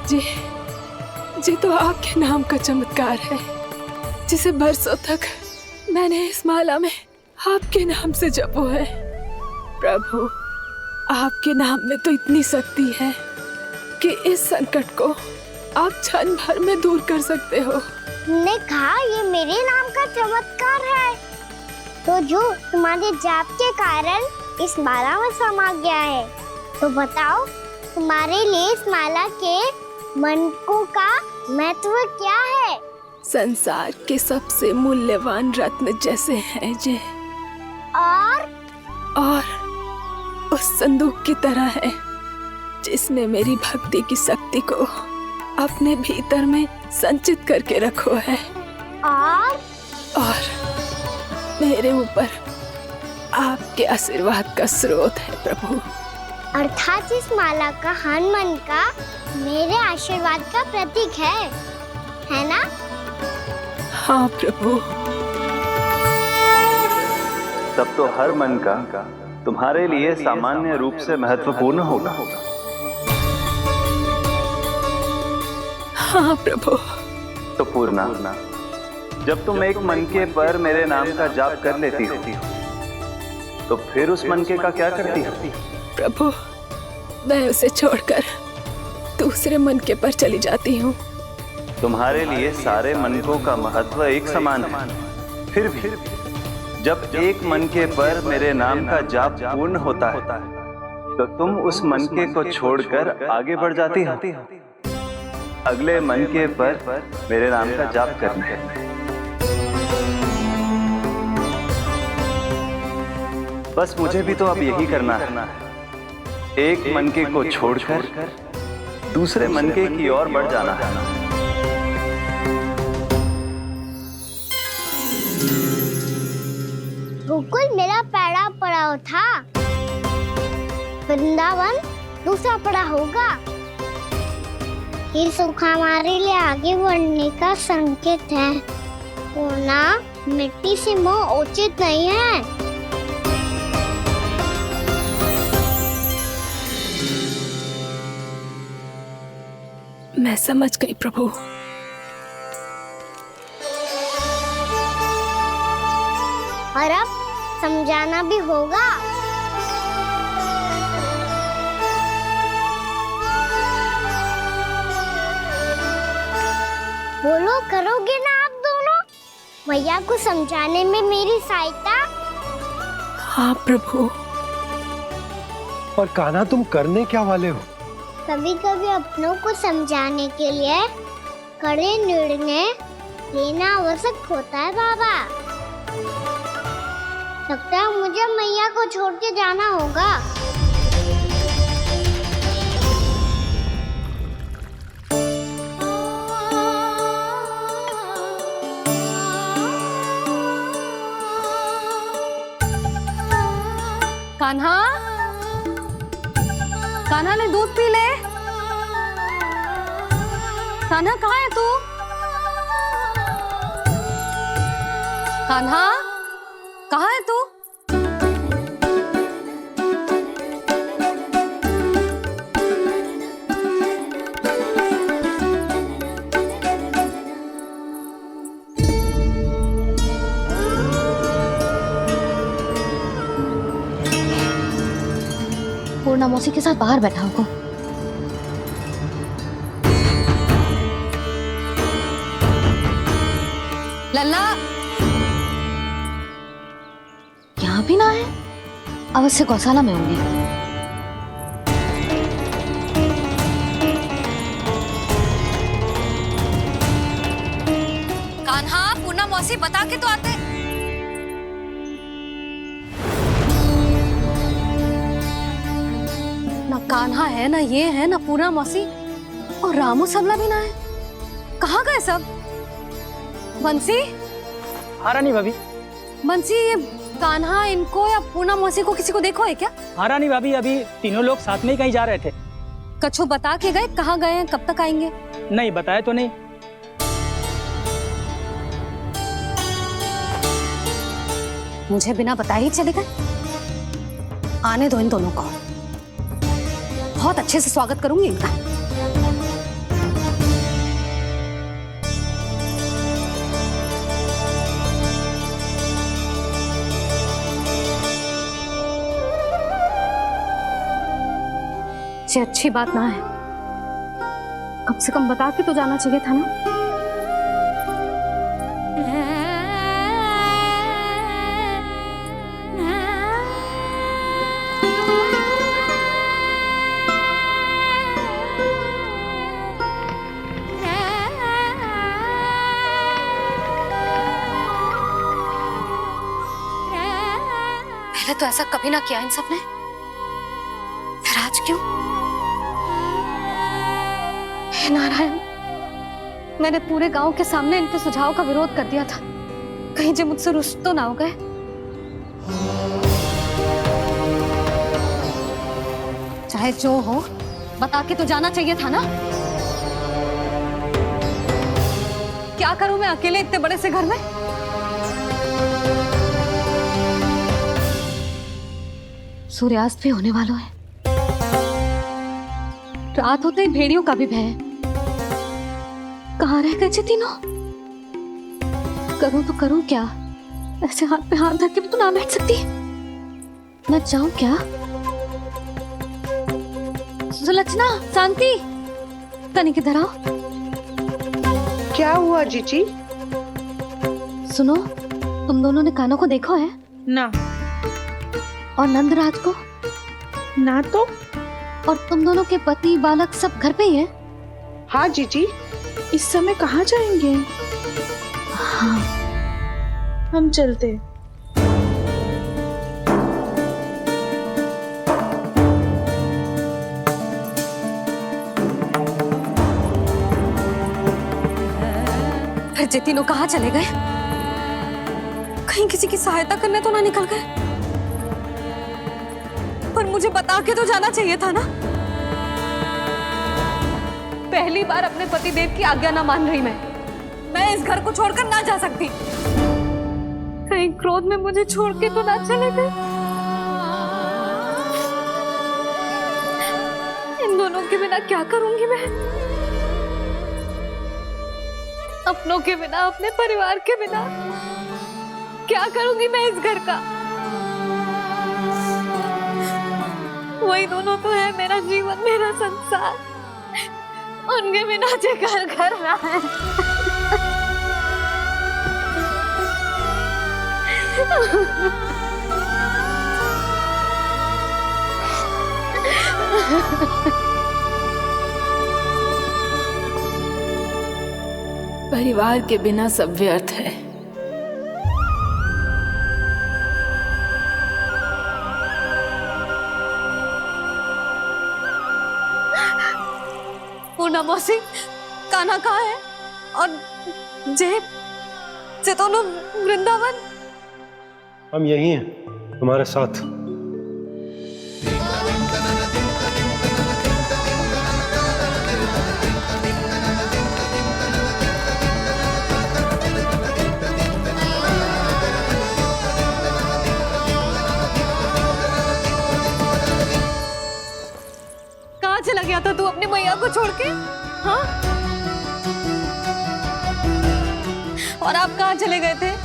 जी तो आपके नाम का चमत्कार है, जिसे बरसों तक मैंने इस माला में आपके नाम से जपो है। प्रभु, आपके नाम में तो इतनी शक्ति है कि इस संकट को आप क्षण भर में दूर कर सकते हो। तुमने कहा ये मेरे नाम का चमत्कार है, तो जो तुम्हारे जाप के कारण इस माला में समा गया है, तो बताओ तुम्हारे लिए इस माला के मनकों का महत्व क्या है? संसार के सबसे मूल्यवान रत्न जैसे हैं जे, और उस संदूक की तरह है जिसमें मेरी भक्ति की शक्ति को अपने भीतर में संचित करके रखो है। और मेरे ऊपर आपके आशीर्वाद का स्रोत है प्रभु। अर्थात इस माला का हनुमान का मेरे आशीर्वाद का प्रतीक है ना? हाँ प्रभु। तब तो हर मन का तुम्हारे लिए सामान्य रूप से महत्वपूर्ण होगा। हाँ प्रभु। तो पूर्णा, जब तुम एक मनके पर मेरे नाम का जाप कर लेती हो, तो फिर उस मनके का क्या करती हो? प्रभु, मैं उसे छोड़कर दूसरे मनके पर चली जाती हूँ। तुम्हारे लिए सारे मनकों का महत्व एक समान है। फिर भी जब एक मनके पर मेरे नाम का जाप पूर्ण होता है, तो तुम उस मनके को छोड़कर आगे बढ़ जाती हो अगले मनके पर मेरे नाम का जाप करने। बस मुझे भी तो अब यही करना है, एक मनके को छोड़कर दूसरे मनके की ओर बढ़ जाना है। गोकुल मेरा पहला पड़ाव था, वृंदावन दूसरा पड़ा होगा। ये सुख हमारे लिए आगे बढ़ने का संकेत है। पूर्णा, मिट्टी से मोह उचित नहीं है। मैं समझ गई प्रभु। और अब समझाना भी होगा। बोलो, करोगे ना आप दोनों? मैया को समझाने में मेरी सहायता? हाँ प्रभु। और कान्हा, तुम करने क्या वाले हो? कभी कभी अपनों को समझाने के लिए कड़े निर्णय लेना आवश्यक होता है बाबा। लगता है मुझे मैया को छोड़ के जाना होगा। कान्हा, कान्हा ने दूध पी ले। कान्हा, कहाँ है तू? कान्हा, कहाँ है तू? पूर्णा मौसी के साथ बाहर बैठा होगा। लल्ला, यहाँ भी ना है। अवश्य गौशाला में होंगे। कान्हा, पूर्णा मौसी बता के तो आते। ना कान्हा है, ना ये है, ना पूर्णा मौसी, और रामू सबला भी ना है। कहाँ गए सब? बंसी? हाँ रानी भाभी। बंसी, ये कान्हा इनको या पूर्णा मौसी को किसी को देखो है क्या? हाँ रानी भाभी, अभी तीनों लोग साथ में ही कहीं जा रहे थे। कछु बता के गए कहाँ गए हैं, कब तक आएंगे? नहीं बताया तो नहीं। मुझे बिना बताए ही चले गए? आने दो इन दोनों को, बहुत अच्छे से स्वागत करूंगी इनका। ये अच्छी बात ना है, कम से कम बता के तो जाना चाहिए था ना। पहले तो ऐसा कभी ना किया इन सब ने, फिर आज क्यों? हे नारायण, मैंने पूरे गांव के सामने इनके सुझाव का विरोध कर दिया था, कहीं जो मुझसे रुष्ट तो ना हो गए। चाहे जो हो, बता के तो जाना चाहिए था ना। क्या करूं मैं अकेले इतने बड़े से घर में? सूर्यास्त भी होने वाला है, रात होते ही भेड़ियों का भी भय है। कहाँ रह गए तीनों? करूं तो करूं क्या? ऐसे हाथ पे हाथ धर के भी तो ना बैठ सकती। मैं जाऊं क्या? सुलक्षणा, शांति, तनिक इधर आओ। क्या हुआ जीजी? सुनो, तुम दोनों ने कान्हा को देखा है? ना। और नंदराज को? ना तो। और तुम दोनों के पति बालक सब घर पे ही है? हाँ जीजी, इस समय कहाँ जाएंगे? हाँ। हम चलते। फिर जे तीनों कहाँ चले गए? कहीं किसी की सहायता करने तो ना निकल गए? पर मुझे बता के तो जाना चाहिए था ना। पहली बार अपने पतिदेव की आज्ञा ना मान रही मैं इस घर को छोड़कर ना जा सकती। कहीं क्रोध में मुझे छोड़ के तो ना चले गए। इन दोनों के बिना क्या करूंगी मैं? अपनों के बिना, अपने परिवार के बिना क्या करूंगी मैं इस घर का? वही दोनों तो है मेरा जीवन, मेरा संसार। उनके बिना जे घर घर रहा है। परिवार के बिना सब व्यर्थ है। पूर्णा मौसी, कान्हा कहाँ है? और जे दोनों वृंदावन? हम यही हैं, तुम्हारे साथ। कहाँ चला गया था तू अपनी मैया को छोड़ के? हाँ? और आप कहाँ चले गए थे?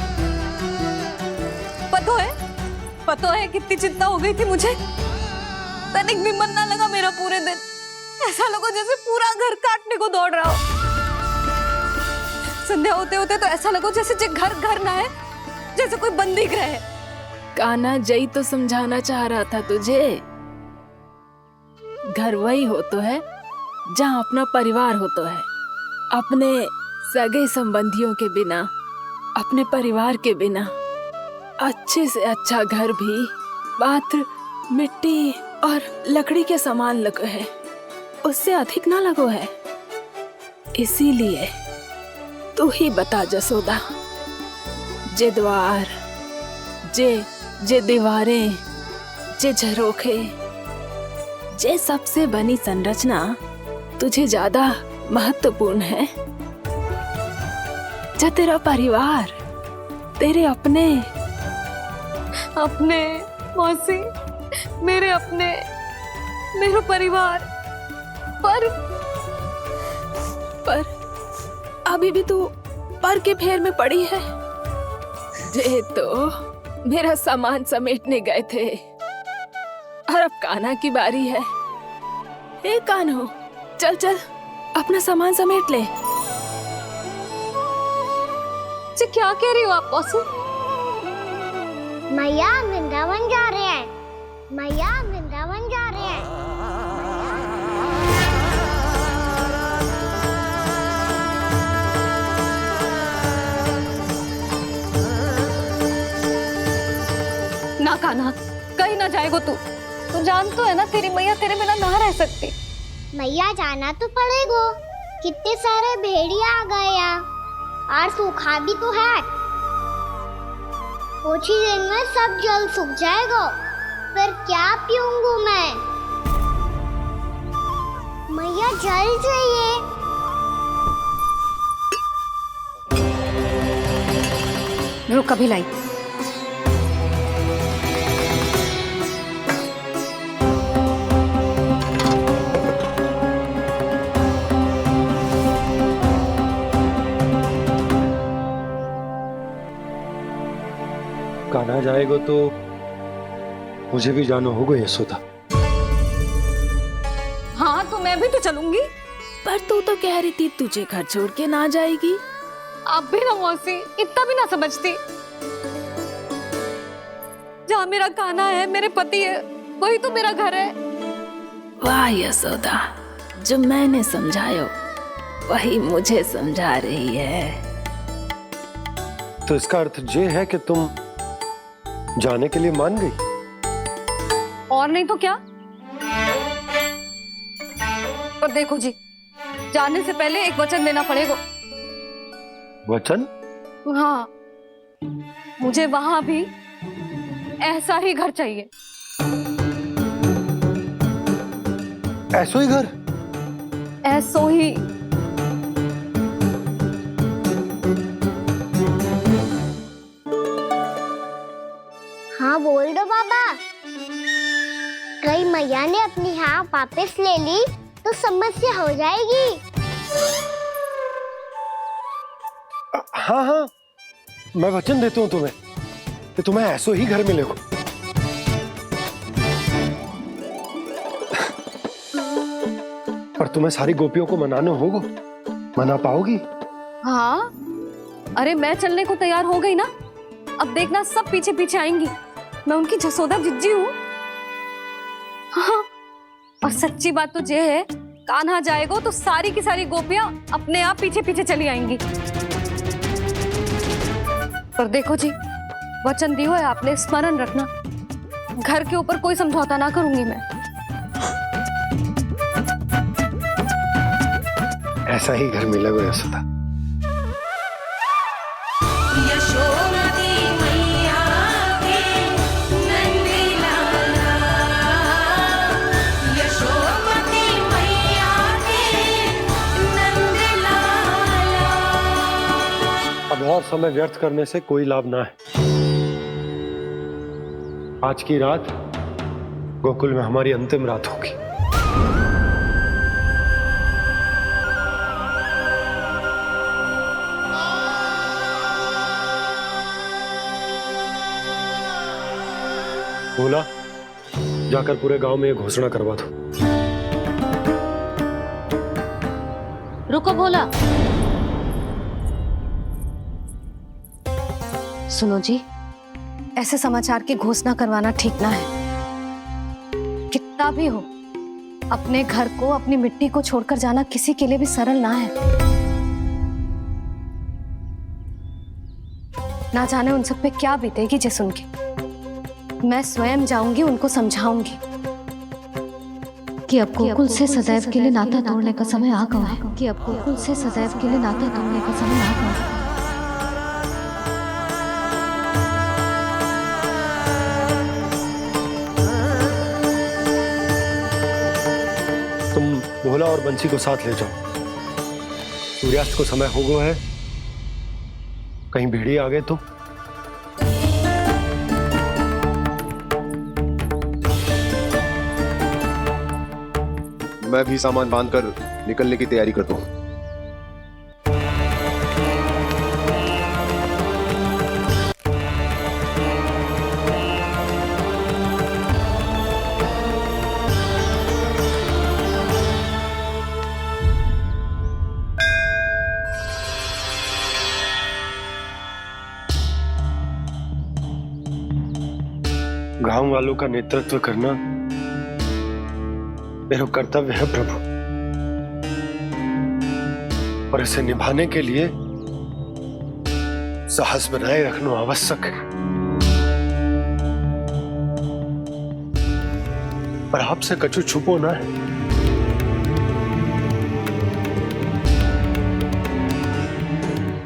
पता है कितनी चिंता हो गई थी मुझे। तनिक भी मन ना लगा मेरा पूरे दिन। ऐसा लगा जैसे पूरा घर काटने को दौड़ रहा हो। संध्या होते होते तो ऐसा लगा जैसे घर घर ना है, जैसे कोई बंदी गृह है। कान्हा जई तो समझाना चाह रहा था तुझे। घर वही हो तो है जहाँ अपना परिवार हो तो है। अपने सगे संबंधियों के बिना, अपने परिवार के बिना अच्छे से अच्छा घर भी पात्र मिट्टी और लकड़ी के समान लगो है, उससे अधिक ना लगो है। इसीलिए तू ही बता जसोदा, जे द्वार जे जे दीवारें, जे झरोखे, जे सबसे बनी संरचना तुझे ज्यादा महत्वपूर्ण है? जो तेरा परिवार, तेरे अपने मौसी, मेरे अपने, मेरा परिवार, पर अभी भी तू पर के फेर में पड़ी है। जे तो मेरा सामान समेटने गए थे और अब कान्हा की बारी है। हे कान्हो, चल चल अपना सामान समेट ले। जी क्या कह रही हो आप मौसी? मैया वृंदावन जा रहे हैं, मैया वृंदावन जा रहे हैं। ना कान्हा, कहीं ना जाएगो तू जान तो है ना तेरी मैया तेरे बिना ना रह सकती। मैया जाना तो पड़ेगा, कितने सारे भेड़िया आ गए यहाँ और सूखा भी तो है। कुछ ही दिन में सब जल सूख जाएगा, फिर क्या पीऊंगी मैं? मैया जल चाहिए। रुक अभी लाई। कान्हा जाएगा तो मुझे भी जाना होगा यशोदा। हाँ तो मैं भी तो चलूंगी। पर तू तो कह रही थी तुझे घर छोड़ के ना जाएगी। आप भी ना मौसी, इतना भी ना समझती। जहाँ मेरा कान्हा है, मेरे पति है, वही तो मेरा घर है। वाह यशोदा, जो मैंने समझायो वही मुझे समझा रही है। तो इसका अर्थ ये है कि तुम जाने के लिए मान गई? और नहीं तो क्या। पर देखो जी, जाने से पहले एक वचन देना पड़ेगा। वचन? हाँ, मुझे वहां भी ऐसा ही घर चाहिए। ऐसो ही घर? ऐसो ही। हाँ बोल दो बाबा। कहीं मैया ने अपनी हाँ वापस ले ली तो समस्या हो जाएगी। हाँ हाँ, मैं वचन देता हूँ तुम्हें कि तुम्हें ऐसो ही घर मिलेगा। पर तुम्हें सारी गोपियों को मनाना होगा। मना पाओगी? हाँ, अरे मैं चलने को तैयार हो गई ना। अब देखना सब पीछे पीछे आएंगी। मैं उनकी जसोदा जिज्जी हूँ। हाँ, और सच्ची बात तो ये है, कान्हा जाएगा तो सारी की सारी गोपियां अपने आप पीछे पीछे चली आएंगी। पर देखो जी, वचन दियो है आपने, स्मरण रखना। घर के ऊपर कोई समझौता ना करूंगी मैं। ऐसा ही घर मिलेगा यशोदा। अब और समय व्यर्थ करने से कोई लाभ ना है। आज की रात गोकुल में हमारी अंतिम रात होगी। बोला, जाकर पूरे गांव में ये घोषणा करवा दो। रुको भोला। सुनो जी, ऐसे समाचार की घोषणा करवाना ठीक ना है। कितना भी हो, अपने घर को, अपनी मिट्टी को छोड़कर जाना किसी के लिए भी सरल ना है। ना जाने उन सब पे क्या बीतेगी जे सुन के। मैं स्वयं जाऊंगी, उनको समझाऊंगी कि अब गोकुल से सदैव के लिए नाता तोड़ने का समय आ गया है। कि अब गोकुल से सदैव के लिए नाता तोड़ने का समय आ गया है। भोला और बंसी को साथ ले जाओ। सूर्यास्त को समय हो गया है, कहीं भेड़िए आ गए तो। मैं भी सामान बांधकर निकलने की तैयारी करता हूँ। गांव वालों का नेतृत्व करना मेरा कर्तव्य है प्रभु, और इसे निभाने के लिए साहस बनाए रखना आवश्यक है। पर आपसे कछु छुपो ना है।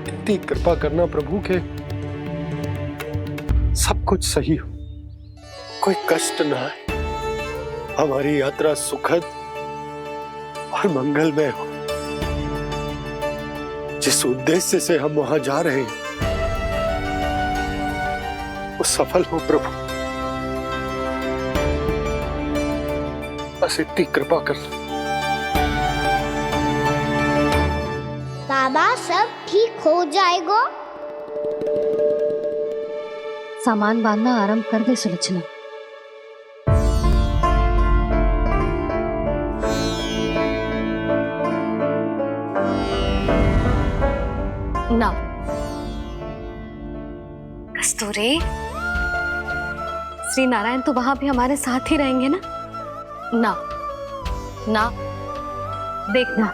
इतनी कृपा करना प्रभु के सब कुछ सही हो, कोई कष्ट ना आए, हमारी यात्रा सुखद और मंगलमय हो। जिस उद्देश्य से हम वहां जा रहे हैं वो सफल हो प्रभु, बस इतनी कृपा कर। बाबा सब ठीक हो जाएगा। सामान बांधना आरंभ कर दे सुलोचना। ना कस्तूरी, श्री नारायण तो वहां भी हमारे साथ ही रहेंगे ना? ना ना, देखना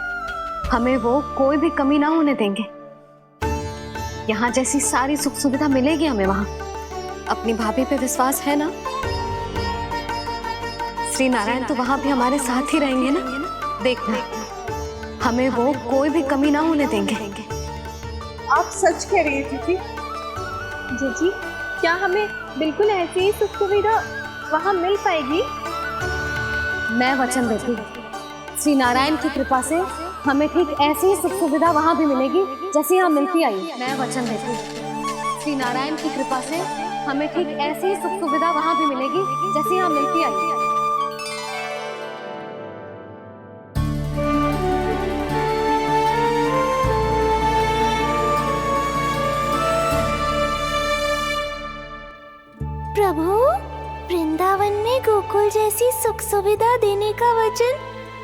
हमें वो कोई भी कमी ना होने देंगे। यहाँ जैसी सारी सुख सुविधा मिलेगी हमें वहां। अपनी भाभी पे विश्वास है ना? श्री नारायण तो वहां भी हमारे साथ ही रहेंगे ना? देखना हमें वो कोई भी कमी ना होने देंगे। आप सच कह रही है दीदी? जीजी, क्या हमें बिल्कुल ऐसी ही सुख सुविधा वहाँ मिल पाएगी? मैं वचन देती हूँ, श्री नारायण की कृपा से हमें ठीक ऐसी ही सुख सुविधा वहाँ भी मिलेगी जैसी यहाँ मिलती आई। मैं वचन देती हूँ, श्री नारायण की कृपा से हमें ठीक ऐसी ही सुख सुविधा वहाँ भी मिलेगी जैसी यहाँ मिलती आई। प्रभु, वृंदावन में गोकुल जैसी सुख सुविधा देने का वचन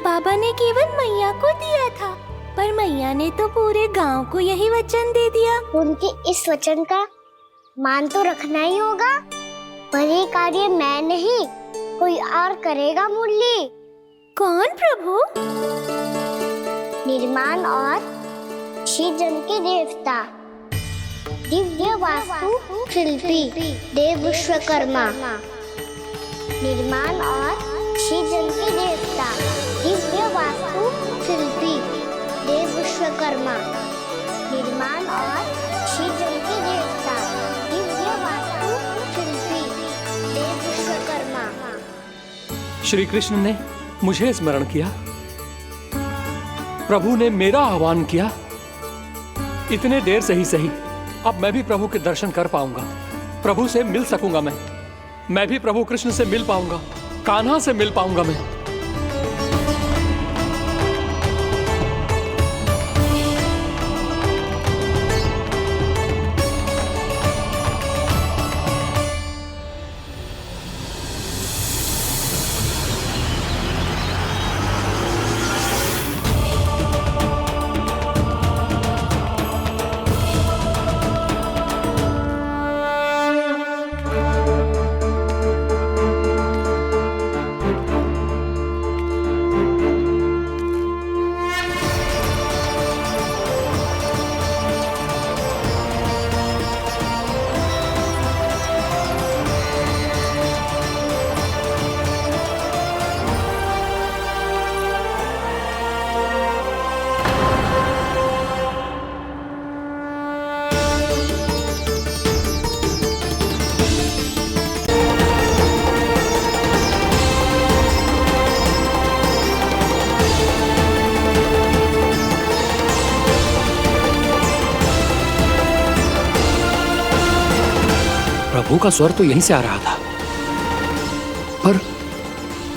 बाबा ने केवल मैया को दिया था, पर मैया ने तो पूरे गांव को यही वचन दे दिया। उनके इस वचन का मान तो रखना ही होगा, पर ये कार्य मैं नहीं कोई और करेगा। मुरली कौन प्रभु? निर्माण और सृजन के देवता, दिव्य वास्तु शिल्पी देव विश्वकर्मा। निर्माण और सृजन के देवता, दिव्य वास्तु शिल्पी देव विश्वकर्मा। निर्माण और सृजन के देवता, दिव्य वास्तु शिल्पी देव विश्वकर्मा। श्री कृष्ण ने मुझे स्मरण किया, प्रभु ने मेरा आह्वान किया। इतने देर से ही सही, अब मैं भी प्रभु के दर्शन कर पाऊंगा, प्रभु से मिल सकूंगा। मैं भी प्रभु कृष्ण से मिल पाऊंगा, कान्हा से मिल पाऊंगा मैं। प्रभु का स्वर तो यहीं से आ रहा था, पर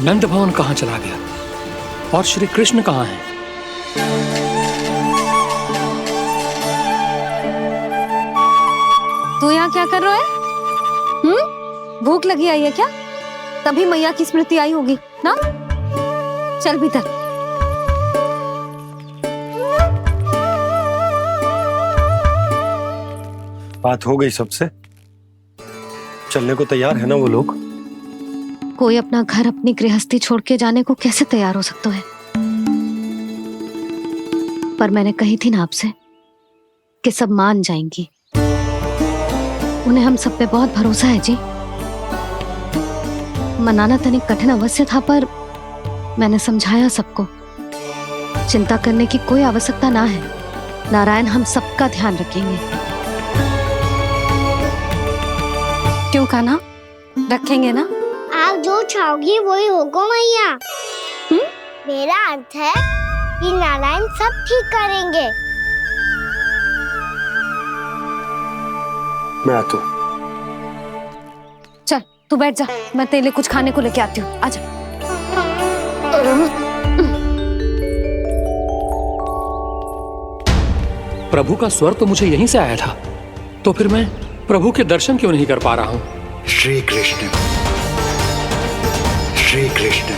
नंद भवन कहाँ चला गया और श्री कृष्ण कहाँ हैं? तू यहाँ क्या कर रहा है? भूख लगी आई है क्या? तभी मैया की स्मृति आई होगी ना? चल भीतर। बात हो गई सबसे? चलने को तैयार है ना वो लोग? कोई अपना घर अपनी गृहस्थी छोड़ के जाने को कैसे तैयार हो सकता है? पर मैंने कही थी ना आपसे कि सब मान जाएंगी। उन्हें हम सब पे बहुत भरोसा है जी। मनाना तनिक कठिन अवश्य था, पर मैंने समझाया सबको। चिंता करने की कोई आवश्यकता ना है। नारायण हम सबका ध्यान रखेंगे। क्यों कान्हा, रखेंगे ना? आप जो चाहोगी वही होगा मैया। मेरा अर्थ है कि नारायण सब ठीक करेंगे। मैं आता हूँ। चल तू बैठ जा, मैं तेरे लिए कुछ खाने को लेके आती हूँ। आजा। प्रभु का स्वर तो मुझे यहीं से आया था, तो फिर मैं प्रभु के दर्शन क्यों नहीं कर पा रहा हूँ? श्री कृष्ण, श्री कृष्ण,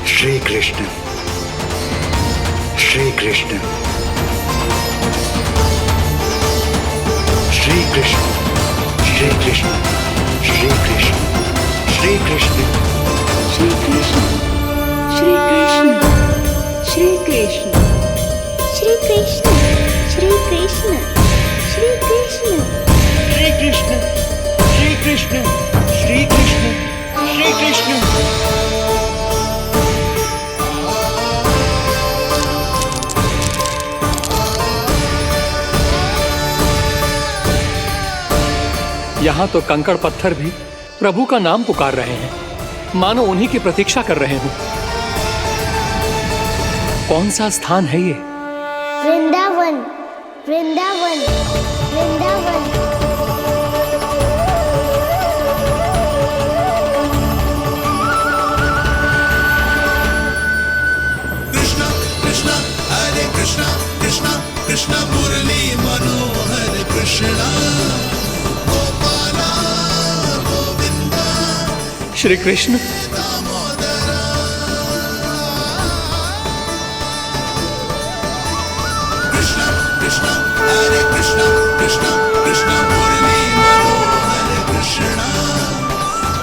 श्री कृष्ण, श्री कृष्ण, श्री कृष्ण, श्री कृष्ण, श्री कृष्ण, श्री कृष्ण, श्री कृष्ण, श्री कृष्ण, श्री कृष्ण, श्री कृष्ण, श्री कृष्ण, श्री कृष्ण, श्री कृष्ण, श्री कृष्ण, श्री कृष्ण, श्री कृष्ण। यहाँ तो कंकड़ पत्थर भी प्रभु का नाम पुकार रहे हैं, मानो उन्हीं की प्रतीक्षा कर रहे हो। कौन सा स्थान है ये? वृंदावन, वृंदावन, वृंदावन। कृष्णा कृष्णा हरे कृष्णा, कृष्णा कृष्णा मुरली मनोहर कृष्णा, गोपाला गोविंदा। श्री कृष्ण, कृष्णा हरे कृष्णा, कृष्णा कृष्णा मुरली मनोहर कृष्णा,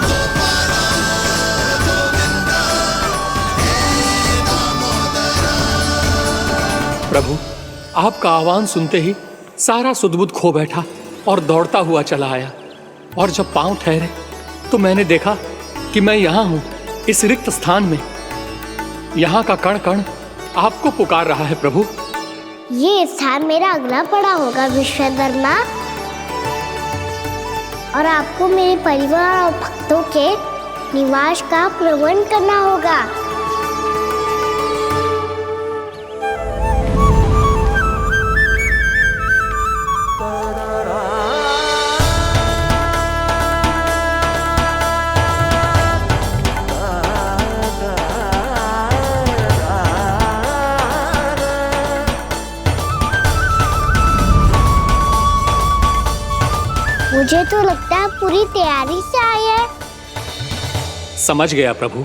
गोपाला गोविंदा हे दामोदरा। प्रभु आपका आह्वान सुनते ही सारा सुध-बुध खो बैठा और दौड़ता हुआ चला आया। और जब पांव ठहरे तो मैंने देखा कि मैं यहाँ हूँ, इस रिक्त स्थान में। यहाँ का कण कण आपको पुकार रहा है प्रभु। ये स्थान मेरा अगला पड़ा होगा विश्वकर्मा, और आपको मेरे परिवार और भक्तों के निवास का प्रबंध करना होगा। मुझे तो लगता है पूरी तैयारी से आए हैं। समझ गया प्रभु,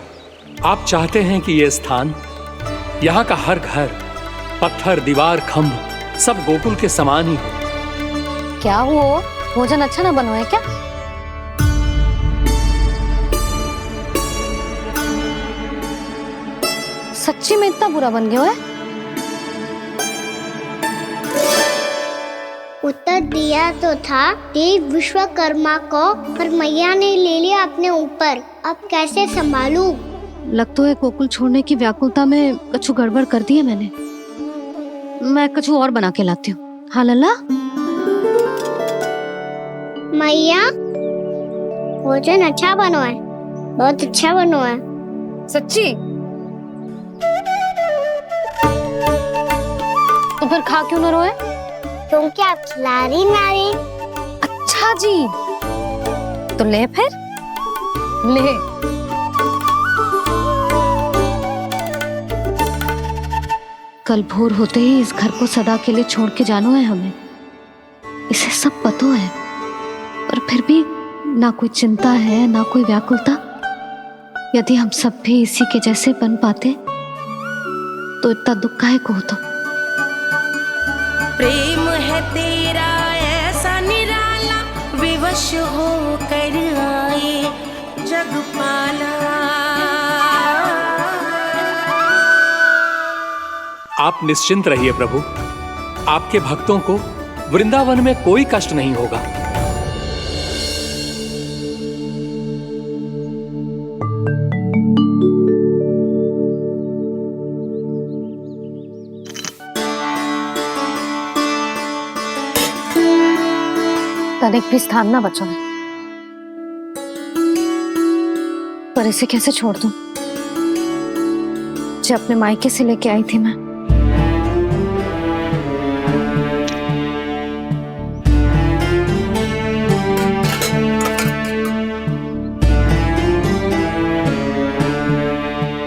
आप चाहते हैं कि ये स्थान, यहाँ का हर घर, पत्थर, दीवार, खम्भ सब गोकुल के समान ही हो। क्या हुआ? भोजन अच्छा ना बनो है क्या? सच्ची में इतना बुरा बन गया है? उत्तर दिया तो था देव विश्वकर्मा को, पर मैया ने ले लिया अपने ऊपर। अब कैसे संभालूं? लगता है गोकुल छोड़ने की व्याकुलता में कछु गड़बड़ कर दी है मैंने। मैं कछु और बना के लाती हूँ। हाँ लल्ला? मैया, भोजन अच्छा बनो है, बहुत अच्छा बनो है। सच्ची? तो फिर खा क्यों न रोए? क्योंकि आप खिला रही नारी। अच्छा, जी, तो ले फिर ले। कल भोर होते ही इस घर को सदा के लिए छोड़ के जाना है हमें, इसे सब पता है, पर फिर भी ना कोई चिंता है ना कोई व्याकुलता। यदि हम सब भी इसी के जैसे बन पाते तो इतना दुख काहे को होता। प्रेम है तेरा ऐसा निराला, विवश हो कर आए जग पाला। आप निश्चिंत रहिए प्रभु, आपके भक्तों को वृंदावन में कोई कष्ट नहीं होगा। तनिक भी स्थान ना बचा है, पर इसे कैसे छोड़ दूं जो अपने मायके से लेके आई थी मैं।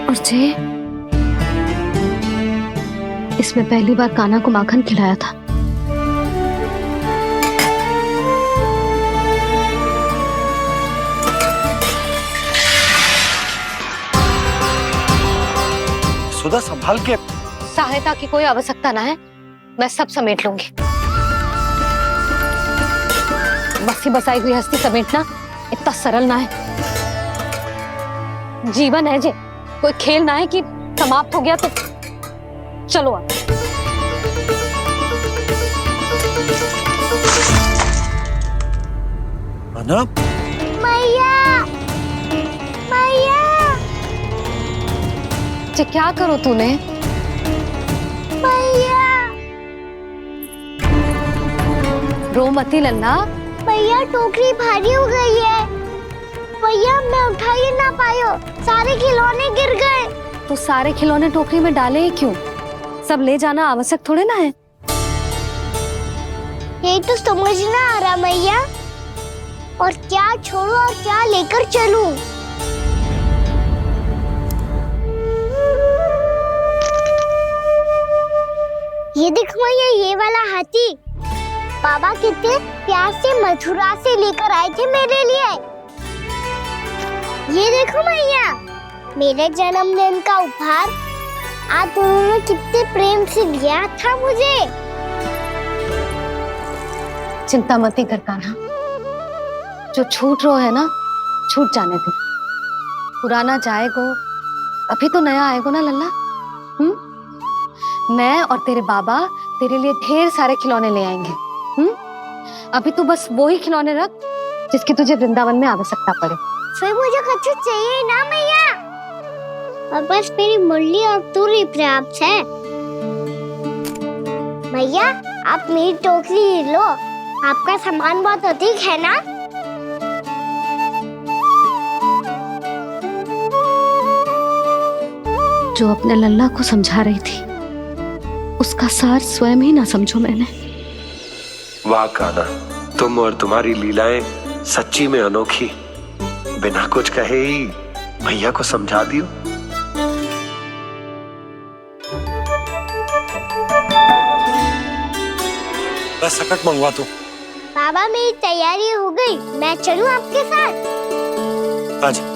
और जे इसमें पहली बार कान्हा को माखन खिलाया था। सुधा संभाल के। सहायता की कोई आवश्यकता ना है, मैं सब समेट लूंगी। बसी बसाई गृहस्थी समेटना इतना सरल ना है। जीवन है जे, कोई खेल ना है कि समाप्त हो गया तो चलो आप। अना? मैया, मैया। जे क्या करो तूने? मैया। रो मती लल्ला। भैया टोकरी भारी हो गई है, भैया मैं उठा ही ना पायो, सारे खिलौने गिर गए। तो सारे खिलौने टोकरी में डाले ही क्यों? सब ले जाना आवश्यक थोड़े ना है। यही तो समझ ना आ रहा मैया, और क्या छोड़ू और क्या लेकर चलूं? ये देखो मैया, ये वाला हाथी बाबा कितने प्यार से मथुरा से लेकर आए थे मेरे लिए। ये देखो मैया, मेरे जन्मदिन का उपहार आप दोनों ने कितने प्रेम से दिया था मुझे। चिंता मती कर कान्हा, जो छूट रहा है ना छूट जाने दे। पुराना जाएगो, अभी तो नया आएगो ना लल्ला। मैं और तेरे बाबा तेरे लिए ढेर सारे खिलौने ले आएंगे। अभी तू बस वो ही खिलौने रख जिसकी तुझे वृंदावन में आवश्यकता पड़े। फिर मुझे कुछ चाहिए ना मैया, और बस मेरी मुरली और तू ही पर्याप्त है। मैया आप मेरी टोकरी लो, आपका सामान बहुत अधिक है ना। जो अपने लल्ला को समझा रही थी उसका सार स्वयं ही ना समझो मैंने। वाह कान्हा, तुम और तुम्हारी लीलाएं सच्ची में अनोखी। बिना कुछ कहे ही भैया को समझा दियो। बस सकट मंगवा दो। बाबा मेरी तैयारी हो गई, मैं चलूं आपके साथ? आजा।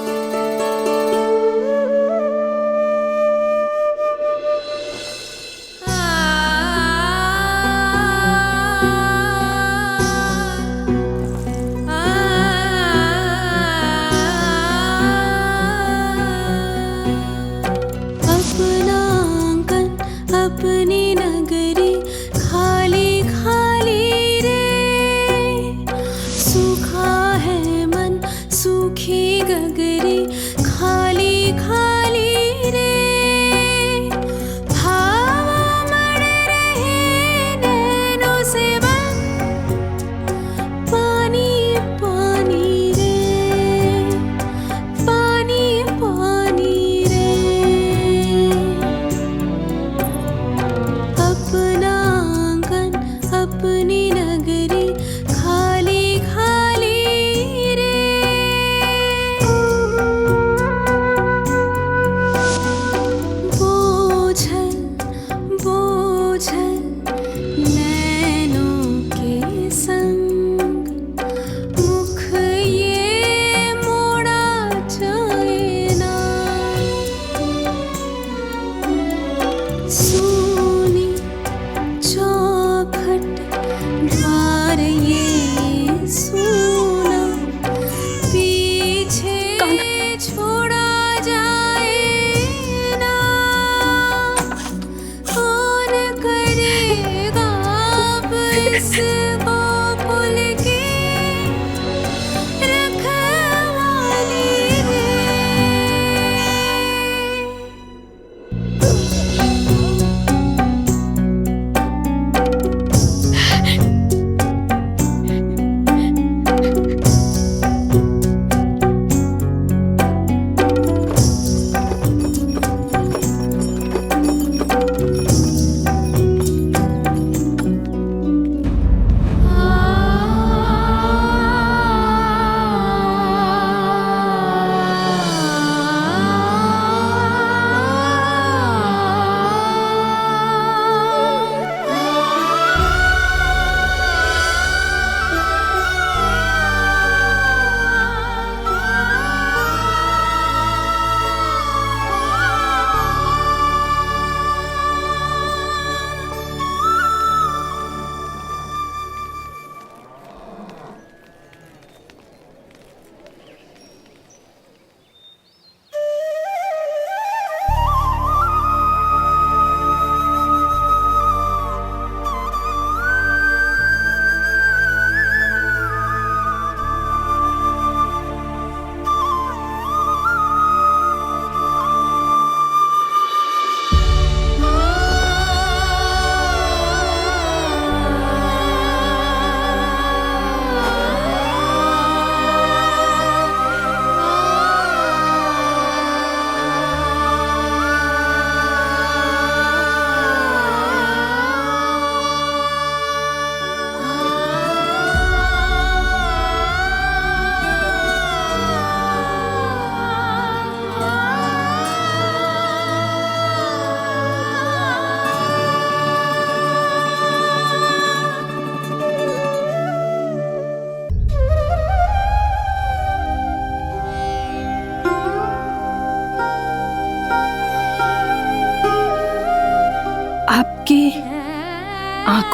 अपनी नगरी खाली खाली रे, सूखा है मन सूखी गगरी खाली खाली रे, भाव मर रहे नैनों से बन पानी पानी रे, पानी पानी रे। अपना आंगन अपनी नगरी खाली खाली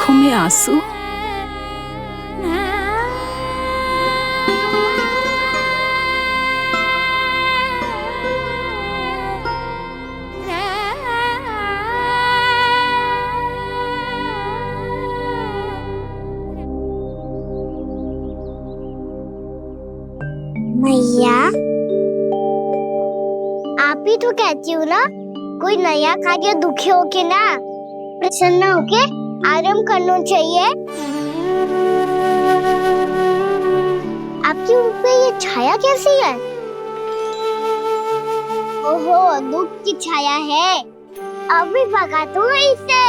आंखों में आंसू। मैया, आप ही तो कहती हो ना, कोई नया कार्य दुखी होके ना प्रसन्न होके आराम करना चाहिए। आपकी मुख पे ये छाया कैसी है? ओहो, दुख की छाया है। अभी भगा दूं इसे।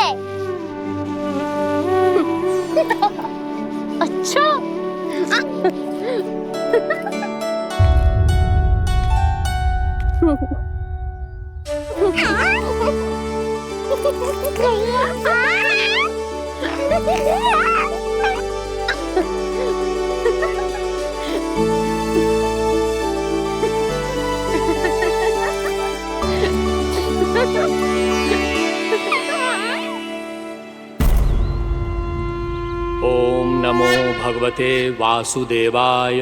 अच्छा। ओम नमो भगवते वासुदेवाय।